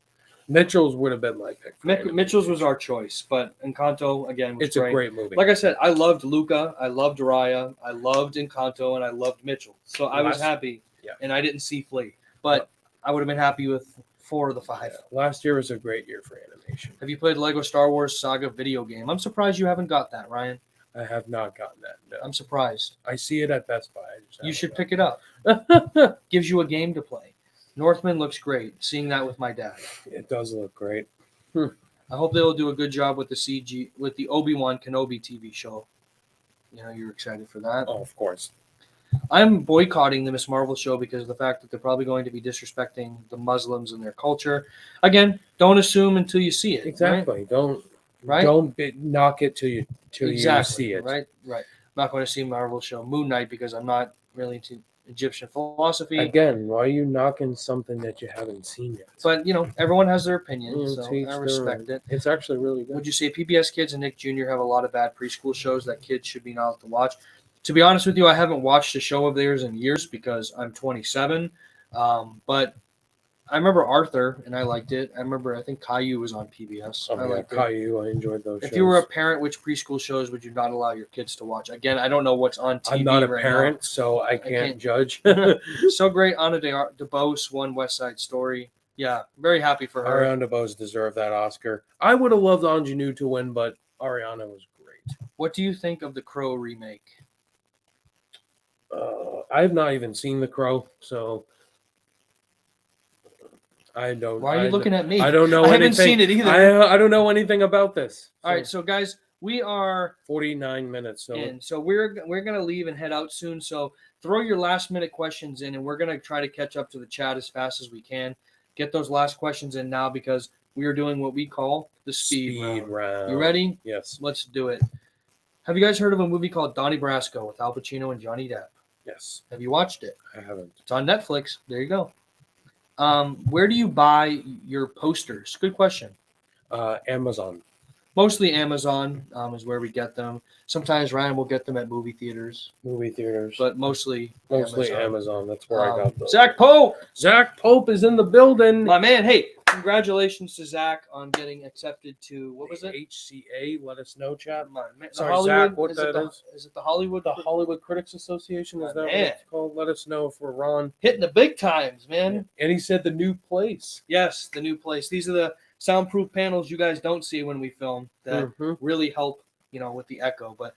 [SPEAKER 5] Mitchell's would have been my pick. for animation.
[SPEAKER 6] Mitchell's was our choice, but Encanto, again, was
[SPEAKER 5] It's a great movie.
[SPEAKER 6] Like I said, I loved Luca, I loved Raya, I loved Encanto, and I loved Mitchell. So I was
[SPEAKER 5] Last-
[SPEAKER 6] happy,
[SPEAKER 5] yeah.
[SPEAKER 6] and I didn't see Flea. But I would have been happy with 4 of the 5.
[SPEAKER 5] Last year was a great year for animation.
[SPEAKER 6] Have you played Lego Star Wars Saga video game? I'm surprised you haven't got that, Ryan.
[SPEAKER 5] I have not gotten that. No.
[SPEAKER 6] I'm surprised.
[SPEAKER 5] I see it at Best Buy.
[SPEAKER 6] You should pick it up. Gives you a game to play. Northman looks great. Seeing that with my dad.
[SPEAKER 5] It does look great.
[SPEAKER 6] I hope they'll do a good job with the CG with the Obi-Wan Kenobi TV show. You know, you're excited for that.
[SPEAKER 5] Oh, of course.
[SPEAKER 6] I'm boycotting the Miss Marvel show because of the fact that they're probably going to be disrespecting the Muslims and their culture. Again, don't assume until you see it.
[SPEAKER 5] Exactly. Don't
[SPEAKER 6] Right?
[SPEAKER 5] knock it till you see it.
[SPEAKER 6] Right. I'm not going to see Marvel show Moon Knight because I'm not really into Egyptian philosophy.
[SPEAKER 5] Again, why are you knocking something that you haven't seen yet?
[SPEAKER 6] But everyone has their opinion,
[SPEAKER 5] Mm,
[SPEAKER 6] so
[SPEAKER 5] to each
[SPEAKER 6] I
[SPEAKER 5] their
[SPEAKER 6] respect
[SPEAKER 5] own.
[SPEAKER 6] it.
[SPEAKER 5] It's actually really good.
[SPEAKER 6] Would you say PBS Kids and Nick Jr. have a lot of bad preschool shows that kids should be not allowed to watch? To be honest with you, I haven't watched a show of theirs in years because I'm 27. But I remember Arthur, and I liked it. I think Caillou was on PBS. I liked it.
[SPEAKER 5] Caillou, I enjoyed those
[SPEAKER 6] If
[SPEAKER 5] shows.
[SPEAKER 6] you were a parent, which preschool shows would you not allow your kids to watch? Again, I don't know what's on TV
[SPEAKER 5] I'm not a
[SPEAKER 6] right
[SPEAKER 5] parent, so I can't
[SPEAKER 6] can't-
[SPEAKER 5] judge.
[SPEAKER 6] now. So great. Anna DeBose won West Side Story. Yeah, very happy for her.
[SPEAKER 5] Ariana DeBose deserved that Oscar. I would have loved Ingenue to win, but Ariana was great.
[SPEAKER 6] What do you think of the Crow remake?
[SPEAKER 5] I've not even seen The Crow, so I don't.
[SPEAKER 6] Why are you looking at me?
[SPEAKER 5] I don't know.
[SPEAKER 6] I haven't
[SPEAKER 5] anything.
[SPEAKER 6] seen it either.
[SPEAKER 5] I don't know anything about this.
[SPEAKER 6] All right, so guys, we are
[SPEAKER 5] 49 minutes. So
[SPEAKER 6] in. So we're gonna leave and head out soon. So throw your last minute questions in, and we're gonna try to catch up to the chat as fast as we can. Get those last questions in now because we are doing what we call the speed round. You ready?
[SPEAKER 5] Yes.
[SPEAKER 6] Let's do it. Have you guys heard of a movie called Donnie Brasco with Al Pacino and Johnny Depp?
[SPEAKER 5] Yes.
[SPEAKER 6] Have you watched it?
[SPEAKER 5] I haven't.
[SPEAKER 6] It's on Netflix. There you go. Where do you buy your posters? Good question.
[SPEAKER 5] Amazon.
[SPEAKER 6] Mostly Amazon is where we get them. Sometimes Ryan will get them at movie theaters, but mostly
[SPEAKER 5] Amazon. That's where I got those.
[SPEAKER 6] Zach Pope!
[SPEAKER 5] Zach Pope is in the building.
[SPEAKER 6] My man, hey, congratulations to Zach on getting accepted to, what was it?
[SPEAKER 5] HCA, let us know, chat.
[SPEAKER 6] Sorry,
[SPEAKER 5] Hollywood, Zach, what
[SPEAKER 6] is
[SPEAKER 5] that
[SPEAKER 6] it the,
[SPEAKER 5] is?
[SPEAKER 6] Is it the Hollywood?
[SPEAKER 5] The Hollywood Critics Association, is that what
[SPEAKER 6] Man.
[SPEAKER 5] it's called? Let us know if we're on.
[SPEAKER 6] Hitting the big times, man.
[SPEAKER 5] And he said the new place.
[SPEAKER 6] Yes, the new place. These are the soundproof panels you guys don't see when we film that really help, with the echo. But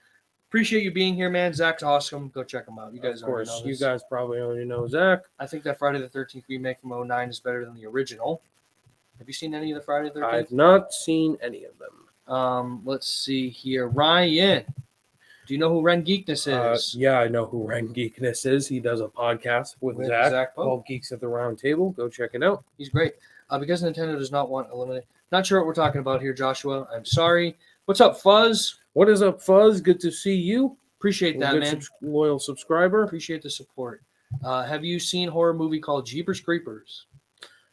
[SPEAKER 6] appreciate you being here, man. Zach's awesome. Go check him out. You guys,
[SPEAKER 5] of course,
[SPEAKER 6] already know
[SPEAKER 5] you
[SPEAKER 6] this.
[SPEAKER 5] guys probably already know Zach.
[SPEAKER 6] I think that Friday the 13th remake from 2009 is better than the original. Have you seen any of the Friday the 13th?
[SPEAKER 5] I've not seen any of them.
[SPEAKER 6] Let's see here. Ryan, do you know who Ren Geekness is?
[SPEAKER 5] Yeah, I know who Ren Geekness is. He does a podcast with Zach
[SPEAKER 6] Pope.
[SPEAKER 5] called Geeks at the Round Table. Go check it out.
[SPEAKER 6] He's great. Because Nintendo does not want eliminate. Not sure what we're talking about here, Joshua. I'm sorry. What's up, Fuzz?
[SPEAKER 5] What is up, Fuzz? Good to see you.
[SPEAKER 6] Appreciate that, man.
[SPEAKER 5] Loyal subscriber.
[SPEAKER 6] Appreciate the support. Have you seen a horror movie called Jeepers Creepers?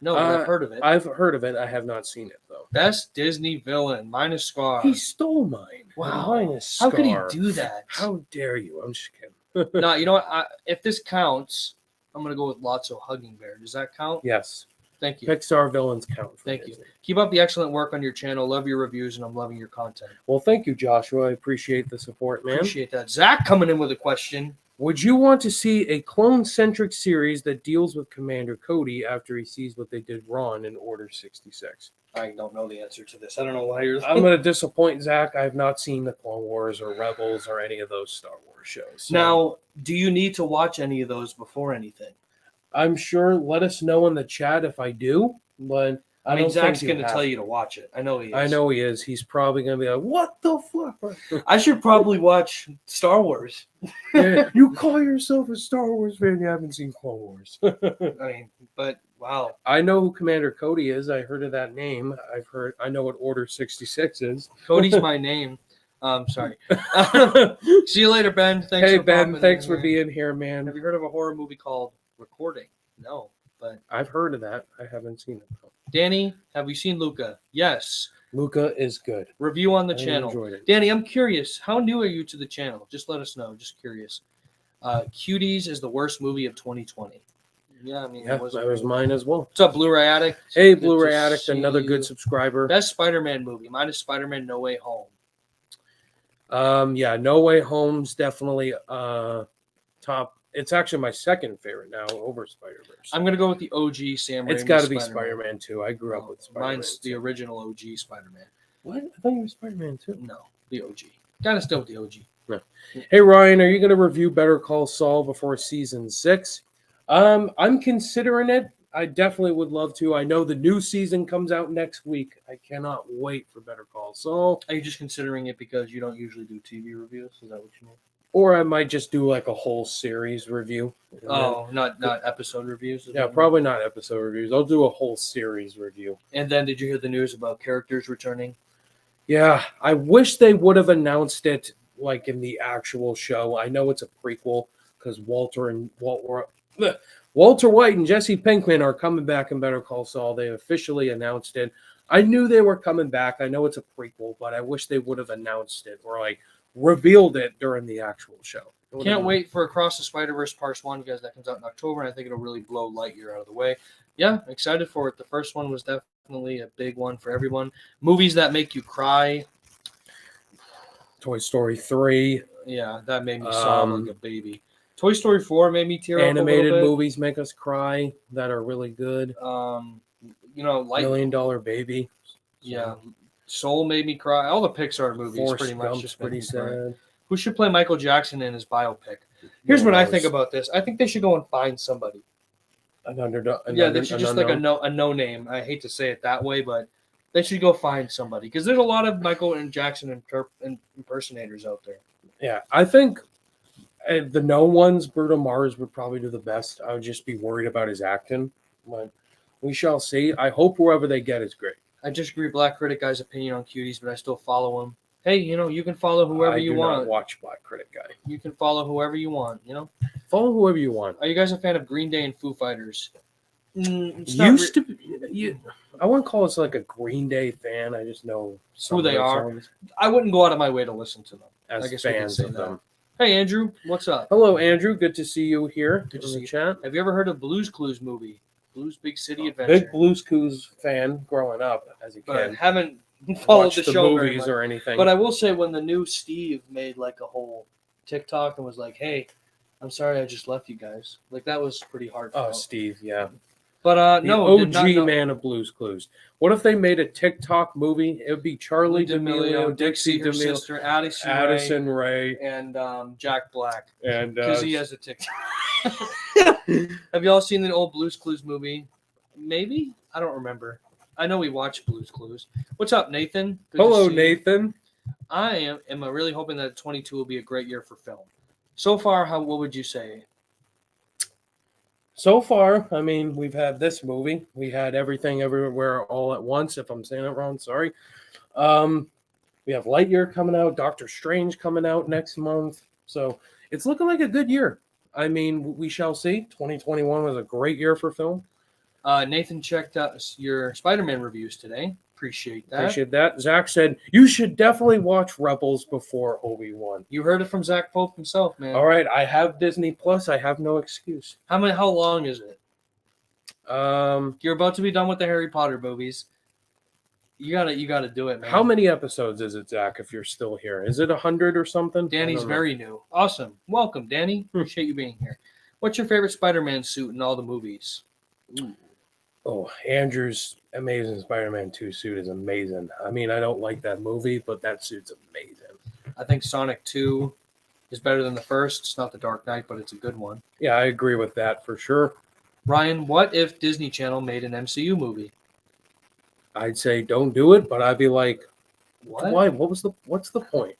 [SPEAKER 6] No, I've heard of it.
[SPEAKER 5] I've heard of it. I have not seen it, though.
[SPEAKER 6] Best Disney villain, minus Scar.
[SPEAKER 5] He stole mine.
[SPEAKER 6] Wow.
[SPEAKER 5] Mine is Scar.
[SPEAKER 6] How could he do that?
[SPEAKER 5] How dare you? I'm just kidding.
[SPEAKER 6] No, you know what? If this counts, I'm going to go with Lotso Hugging Bear. Does that count?
[SPEAKER 5] Yes.
[SPEAKER 6] Thank you.
[SPEAKER 5] Pixar villains count.
[SPEAKER 6] Thank you. Keep up the excellent work on your channel. Love your reviews, and I'm loving your content.
[SPEAKER 5] Well, thank you, Joshua. I appreciate the support, man.
[SPEAKER 6] Appreciate that. Zach coming in with a question.
[SPEAKER 5] Would you want to see a clone-centric series that deals with Commander Cody after he sees what they did wrong in Order 66?
[SPEAKER 6] I don't know the answer to this. I don't know why you're...
[SPEAKER 5] I'm going to disappoint Zach. I have not seen the Clone Wars or Rebels or any of those Star Wars shows. So
[SPEAKER 6] now, do you need to watch any of those before anything?
[SPEAKER 5] I'm sure. Let us know in the chat if I do, but I mean,
[SPEAKER 6] Zach's going to tell you to watch it. I know he is.
[SPEAKER 5] I know he is. He's probably going to be like, what the fuck?
[SPEAKER 6] I should probably watch Star Wars.
[SPEAKER 5] Yeah, you call yourself a Star Wars fan, you haven't seen Clone Wars.
[SPEAKER 6] But wow.
[SPEAKER 5] I know who Commander Cody is. I heard of that name. I know what Order 66 is.
[SPEAKER 6] Cody's my name. Sorry. See you later, Ben. Thanks
[SPEAKER 5] hey,
[SPEAKER 6] for
[SPEAKER 5] Ben. Thanks
[SPEAKER 6] in
[SPEAKER 5] for being here, man.
[SPEAKER 6] Have you heard of a horror movie called Recording? No, but
[SPEAKER 5] I've heard of that. I haven't seen it, though.
[SPEAKER 6] Danny, have you seen Luca? Yes.
[SPEAKER 5] Luca is good.
[SPEAKER 6] Review on the
[SPEAKER 5] I
[SPEAKER 6] channel.
[SPEAKER 5] enjoyed it.
[SPEAKER 6] Danny, I'm curious. How new are you to the channel? Just let us know. Just curious. Cuties is the worst movie of 2020. Yeah, I mean,
[SPEAKER 5] Yeah, that was mine as well.
[SPEAKER 6] What's up, Blu-ray Addict?
[SPEAKER 5] Hey,
[SPEAKER 6] Good
[SPEAKER 5] Blu-ray
[SPEAKER 6] to
[SPEAKER 5] Addict,
[SPEAKER 6] see
[SPEAKER 5] another
[SPEAKER 6] you.
[SPEAKER 5] good subscriber.
[SPEAKER 6] Best Spider-Man movie. Mine is Spider-Man No Way Home.
[SPEAKER 5] Yeah, No Way Home's definitely top. It's actually my second favorite now over Spider-Verse.
[SPEAKER 6] I'm going to go with the OG Sam Raimi.
[SPEAKER 5] It's got to be Spider-Man 2. I grew up with Spider-Man.
[SPEAKER 6] Mine's the original OG Spider-Man.
[SPEAKER 5] What? I thought you were Spider-Man 2.
[SPEAKER 6] No, the OG. Kind of still with the OG.
[SPEAKER 5] No. Hey, Ryan, are you going to review Better Call Saul before season 6? I'm considering it. I definitely would love to. I know the new season comes out next week. I cannot wait for Better Call Saul.
[SPEAKER 6] Are you just considering it because you don't usually do TV reviews? Is that what you mean?
[SPEAKER 5] Or I might just do like a whole series review.
[SPEAKER 6] Oh, not episode reviews?
[SPEAKER 5] Yeah, probably not episode reviews. I'll do a whole series review.
[SPEAKER 6] And then did you hear the news about characters returning?
[SPEAKER 5] Yeah, I wish they would have announced it like in the actual show. I know it's a prequel because Walter White and Jesse Pinkman are coming back in Better Call Saul. They officially announced it. I knew they were coming back. I know it's a prequel, but I wish they would have announced it or like revealed it during the actual show.
[SPEAKER 6] Can't wait for Across the Spider-Verse Part 1, guys. That comes out in October, and I think it'll really blow Lightyear out of the way. Yeah, excited for it. The first one was definitely a big one for everyone. Movies that make you Toy Story 3. Yeah, that made me sob like a baby. Toy Story 4 made me tear up a little bit.
[SPEAKER 5] Animated movies make us cry that are really good.
[SPEAKER 6] Like
[SPEAKER 5] $1 Million Baby.
[SPEAKER 6] Yeah. Soul made me cry. All the Pixar movies
[SPEAKER 5] Forrest
[SPEAKER 6] pretty much
[SPEAKER 5] Gump's
[SPEAKER 6] just
[SPEAKER 5] pretty sad.
[SPEAKER 6] Who should play Michael Jackson in his biopic? Here's what I think about this. I think they should go and find somebody.
[SPEAKER 5] An underdog.
[SPEAKER 6] They should just like a no name. I hate to say it that way, but they should go find somebody because there's a lot of Michael and Jackson impersonators out there.
[SPEAKER 5] Yeah, I think the known ones, Bruno Mars would probably do the best. I would just be worried about his acting, but we shall see. I hope whoever they get is great.
[SPEAKER 6] I disagree with Black Critic Guy's opinion on Cuties, but I still follow him. Hey, you can follow whoever you want.
[SPEAKER 5] I do not watch Black Critic Guy.
[SPEAKER 6] You can follow whoever you want,
[SPEAKER 5] Follow whoever you want.
[SPEAKER 6] Are you guys a fan of Green Day and Foo Fighters?
[SPEAKER 5] Used to be, I wouldn't call us like a Green Day fan. I just know
[SPEAKER 6] who they are. I wouldn't go out of my way to listen to them.
[SPEAKER 5] As
[SPEAKER 6] I guess we could
[SPEAKER 5] fans
[SPEAKER 6] say
[SPEAKER 5] of
[SPEAKER 6] that.
[SPEAKER 5] them.
[SPEAKER 6] Hey, Andrew, what's up?
[SPEAKER 5] Hello, Andrew. Good to see you here.
[SPEAKER 6] Good to
[SPEAKER 5] in
[SPEAKER 6] see
[SPEAKER 5] the
[SPEAKER 6] you.
[SPEAKER 5] chat.
[SPEAKER 6] Have you ever heard of Blue's Clues movie? Blues Big City Adventure.
[SPEAKER 5] Big Blues Clues fan growing up as a
[SPEAKER 6] But
[SPEAKER 5] kid.
[SPEAKER 6] haven't followed
[SPEAKER 5] Watched
[SPEAKER 6] the show very
[SPEAKER 5] movies
[SPEAKER 6] much.
[SPEAKER 5] or anything.
[SPEAKER 6] But I will say, when the new Steve made like a whole TikTok and was like, "Hey, I'm sorry I just left you guys," like that was pretty hard.
[SPEAKER 5] Oh, Steve, yeah.
[SPEAKER 6] But
[SPEAKER 5] The
[SPEAKER 6] no, did not
[SPEAKER 5] OG
[SPEAKER 6] know-
[SPEAKER 5] man of Blues Clues. What if they made a TikTok movie? It would be Charlie D'Amelio, Dixie
[SPEAKER 6] her
[SPEAKER 5] D'Amelio,
[SPEAKER 6] sister,
[SPEAKER 5] Addison Ray,
[SPEAKER 6] and Jack Black,
[SPEAKER 5] and
[SPEAKER 6] because he has a TikTok. Have y'all seen the old Blues Clues movie? Maybe, I don't remember. I know we watched Blues Clues. What's up, Nathan? Good to
[SPEAKER 5] hello,
[SPEAKER 6] see you.
[SPEAKER 5] Nathan.
[SPEAKER 6] I am really hoping that 22 will be a great year for film. So far, what would you say?
[SPEAKER 5] So far, I mean, we've had this movie. We had Everything Everywhere All at Once. If I'm saying it wrong, sorry. We have Lightyear coming out, Doctor Strange coming out next month. So it's looking like a good year. I mean, we shall see. 2021 was a great year for film.
[SPEAKER 6] Nathan checked out your SpiderMan reviews today. Appreciate that.
[SPEAKER 5] Appreciate that. Zach said, you should definitely watch Rebels before Obi-Wan.
[SPEAKER 6] You heard it from Zach Pope himself, man.
[SPEAKER 5] All right, I have Disney Plus. I have no excuse.
[SPEAKER 6] How long is it? You're about to be done with the Harry Potter movies. You gotta do it, man.
[SPEAKER 5] How many episodes is it, Zach, if you're still here? Is it 100 or something?
[SPEAKER 6] Danny's very new. Awesome. Welcome, Danny. Appreciate you being here. What's your favorite Spider-Man suit in all the movies?
[SPEAKER 5] Oh, Andrew's Amazing Spider-Man 2 suit is amazing. I mean, I don't like that movie, but that suit's amazing.
[SPEAKER 6] I think Sonic 2 is better than the first. It's not the Dark Knight, but it's a good one.
[SPEAKER 5] Yeah, I agree with that for sure.
[SPEAKER 6] Ryan, what if Disney Channel made an MCU movie?
[SPEAKER 5] I'd say don't do it, but I'd be like,
[SPEAKER 6] What?
[SPEAKER 5] why? What's the point?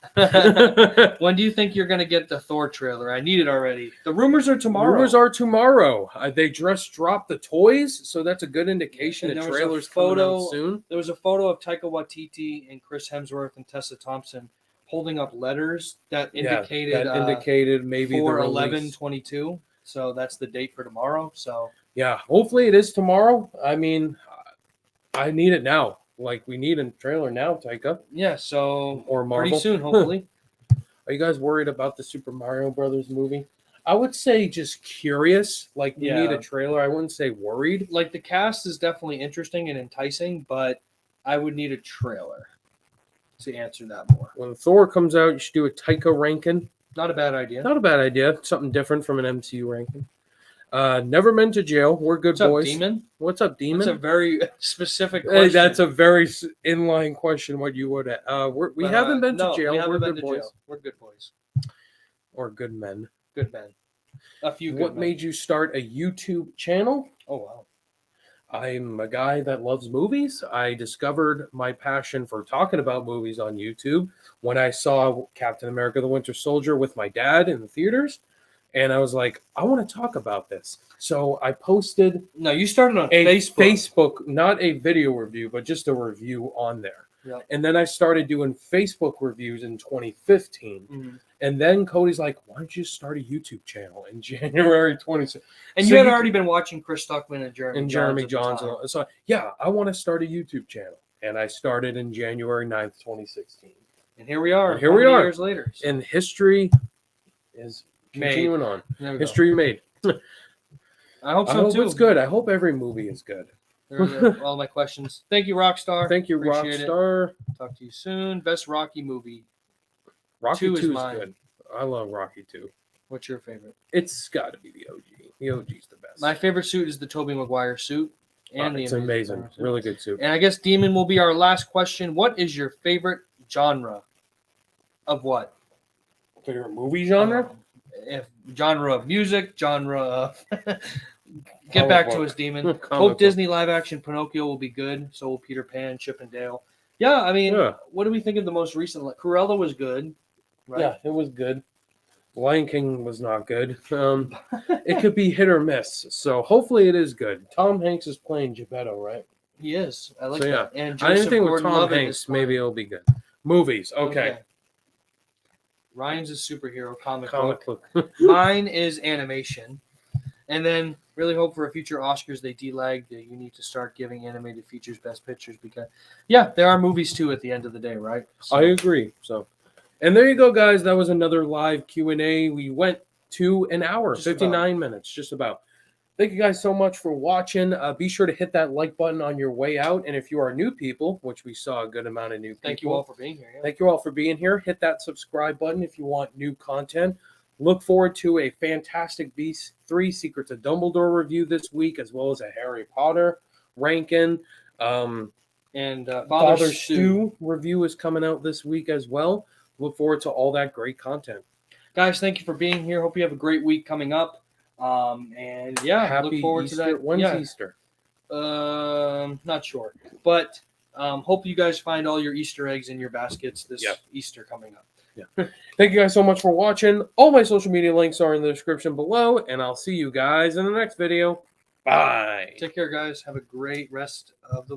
[SPEAKER 6] When do you think you're going to get the Thor trailer? I need it already. The rumors are tomorrow.
[SPEAKER 5] Rumors are tomorrow. They just dropped the toys, so that's a good indication
[SPEAKER 6] And
[SPEAKER 5] the
[SPEAKER 6] there was a
[SPEAKER 5] trailer's
[SPEAKER 6] photo-
[SPEAKER 5] coming out soon.
[SPEAKER 6] There was a photo of Taika Waititi and Chris Hemsworth and Tessa Thompson holding up letters that indicated
[SPEAKER 5] that indicated maybe the release.
[SPEAKER 6] 4/11/22. So that's the date for tomorrow. So
[SPEAKER 5] Yeah, hopefully it is tomorrow. I mean, I need it now. Like, we need a trailer now, Taika.
[SPEAKER 6] yeah, so
[SPEAKER 5] Or Marvel.
[SPEAKER 6] pretty soon, hopefully.
[SPEAKER 5] Are you guys worried about the Super Mario Brothers movie? I would say just curious. Like, we need
[SPEAKER 6] Yeah.
[SPEAKER 5] a trailer. I wouldn't say worried.
[SPEAKER 6] Like the cast is definitely interesting and enticing, but I would need a trailer to answer that more.
[SPEAKER 5] When Thor comes out, you should do a Taika ranking.
[SPEAKER 6] Not a bad idea.
[SPEAKER 5] Not a bad idea. Something different from an MCU ranking. Never Been to Jail. We're good
[SPEAKER 6] What's up,
[SPEAKER 5] boys.
[SPEAKER 6] Demon?
[SPEAKER 5] What's up, Demon?
[SPEAKER 6] That's a very specific
[SPEAKER 5] Hey,
[SPEAKER 6] question.
[SPEAKER 5] that's a very inline question. What you would? We
[SPEAKER 6] But,
[SPEAKER 5] haven't been to
[SPEAKER 6] no,
[SPEAKER 5] jail.
[SPEAKER 6] we haven't
[SPEAKER 5] We're
[SPEAKER 6] been
[SPEAKER 5] good
[SPEAKER 6] to
[SPEAKER 5] boys.
[SPEAKER 6] jail. We're good boys.
[SPEAKER 5] Or good men.
[SPEAKER 6] Good men. A few good
[SPEAKER 5] What
[SPEAKER 6] men.
[SPEAKER 5] made you start a YouTube channel?
[SPEAKER 6] Oh, wow.
[SPEAKER 5] I'm a guy that loves movies. I discovered my passion for talking about movies on YouTube when I saw Captain America: The Winter Soldier with my dad in the theaters. And I was like, I want to talk about this. So I posted
[SPEAKER 6] No, you started on
[SPEAKER 5] a
[SPEAKER 6] Facebook.
[SPEAKER 5] not a video review, but just a review on there.
[SPEAKER 6] Yeah.
[SPEAKER 5] And then I started doing Facebook reviews in 2015.
[SPEAKER 6] Mhm.
[SPEAKER 5] And then Cody's like, why don't you start a YouTube channel in January 2016?
[SPEAKER 6] And
[SPEAKER 5] So
[SPEAKER 6] you had
[SPEAKER 5] you-
[SPEAKER 6] already been watching Chris Stuckman and Jeremy Johns at the time.
[SPEAKER 5] So yeah, I want to start a YouTube channel. And I started in January 9th, 2016.
[SPEAKER 6] And here we are.
[SPEAKER 5] And here
[SPEAKER 6] how
[SPEAKER 5] we
[SPEAKER 6] many
[SPEAKER 5] are.
[SPEAKER 6] years later. So
[SPEAKER 5] And history is
[SPEAKER 6] Made.
[SPEAKER 5] continuing on.
[SPEAKER 6] there we go.
[SPEAKER 5] History made.
[SPEAKER 6] I hope
[SPEAKER 5] I
[SPEAKER 6] so
[SPEAKER 5] hope
[SPEAKER 6] too.
[SPEAKER 5] it's good. I hope every movie is good.
[SPEAKER 6] There are all my questions. Thank you, Rockstar.
[SPEAKER 5] Thank you,
[SPEAKER 6] Appreciate it.
[SPEAKER 5] Rockstar.
[SPEAKER 6] Talk to you soon. Best Rocky movie.
[SPEAKER 5] Rocky
[SPEAKER 6] 2
[SPEAKER 5] 2
[SPEAKER 6] is
[SPEAKER 5] is
[SPEAKER 6] mine.
[SPEAKER 5] good. I love Rocky 2.
[SPEAKER 6] What's your favorite?
[SPEAKER 5] It's got to be the OG. The OG's the best.
[SPEAKER 6] My favorite suit is the Tobey Maguire suit. And the
[SPEAKER 5] It's amazing.
[SPEAKER 6] Spider-Man suit.
[SPEAKER 5] Really good suit.
[SPEAKER 6] And I guess Demon will be our last question. What is your favorite genre? Of what?
[SPEAKER 5] Favorite movie genre?
[SPEAKER 6] If genre of music, genre of get
[SPEAKER 5] Comic
[SPEAKER 6] back to
[SPEAKER 5] book.
[SPEAKER 6] us, Demon.
[SPEAKER 5] Comic
[SPEAKER 6] Hope
[SPEAKER 5] book.
[SPEAKER 6] Disney live action Pinocchio will be good. So will Peter Pan, Chip and Dale. Yeah, I mean,
[SPEAKER 5] Yeah.
[SPEAKER 6] what do we think of the most recent? Like, Cruella was good, right?
[SPEAKER 5] Yeah, it was good. Lion King was not good. It could be hit or miss. So hopefully it is good. Tom Hanks is playing Geppetto, right?
[SPEAKER 6] He is. I like
[SPEAKER 5] So,
[SPEAKER 6] that. And
[SPEAKER 5] I didn't
[SPEAKER 6] Joseph
[SPEAKER 5] think with Tom
[SPEAKER 6] Gordon-Levitt
[SPEAKER 5] Hanks,
[SPEAKER 6] is fine.
[SPEAKER 5] maybe it'll be good. Movies. Okay.
[SPEAKER 6] Ryan's a superhero comic
[SPEAKER 5] Comic
[SPEAKER 6] book.
[SPEAKER 5] book.
[SPEAKER 6] Mine is animation. And then really hope for a future Oscars they delag. You need to start giving animated features best pictures because, yeah, there are movies too at the end of the day, right? So,
[SPEAKER 5] I agree. So, and there you go, guys. That was another live Q&A. We went to an hour,
[SPEAKER 6] Just
[SPEAKER 5] 59 minutes, just about. Thank you guys so much for watching. Be sure to hit that like button on your way out. And if you are new people, which we saw a good amount of new people.
[SPEAKER 6] thank you all for being here. Yeah.
[SPEAKER 5] Thank you all for being here. Hit that subscribe button if you want new content. Look forward to a Fantastic Beasts 3 Secrets of Dumbledore review this week, as well as a Harry Potter ranking.
[SPEAKER 6] And
[SPEAKER 5] Father Stew review is coming out this week as well. Look forward to all that great content.
[SPEAKER 6] Guys, thank you for being here. Hope you have a great week coming up. And yeah,
[SPEAKER 5] Happy
[SPEAKER 6] look forward
[SPEAKER 5] Easter.
[SPEAKER 6] to that.
[SPEAKER 5] When's
[SPEAKER 6] Yeah.
[SPEAKER 5] Easter?
[SPEAKER 6] Not sure, but hope you guys find all your Easter eggs in your baskets this Easter coming up.
[SPEAKER 5] Yeah. Thank you guys so much for watching. All my social media links are in the description below, and I'll see you guys in the next video. Bye.
[SPEAKER 6] Take care, guys. Have a great rest of the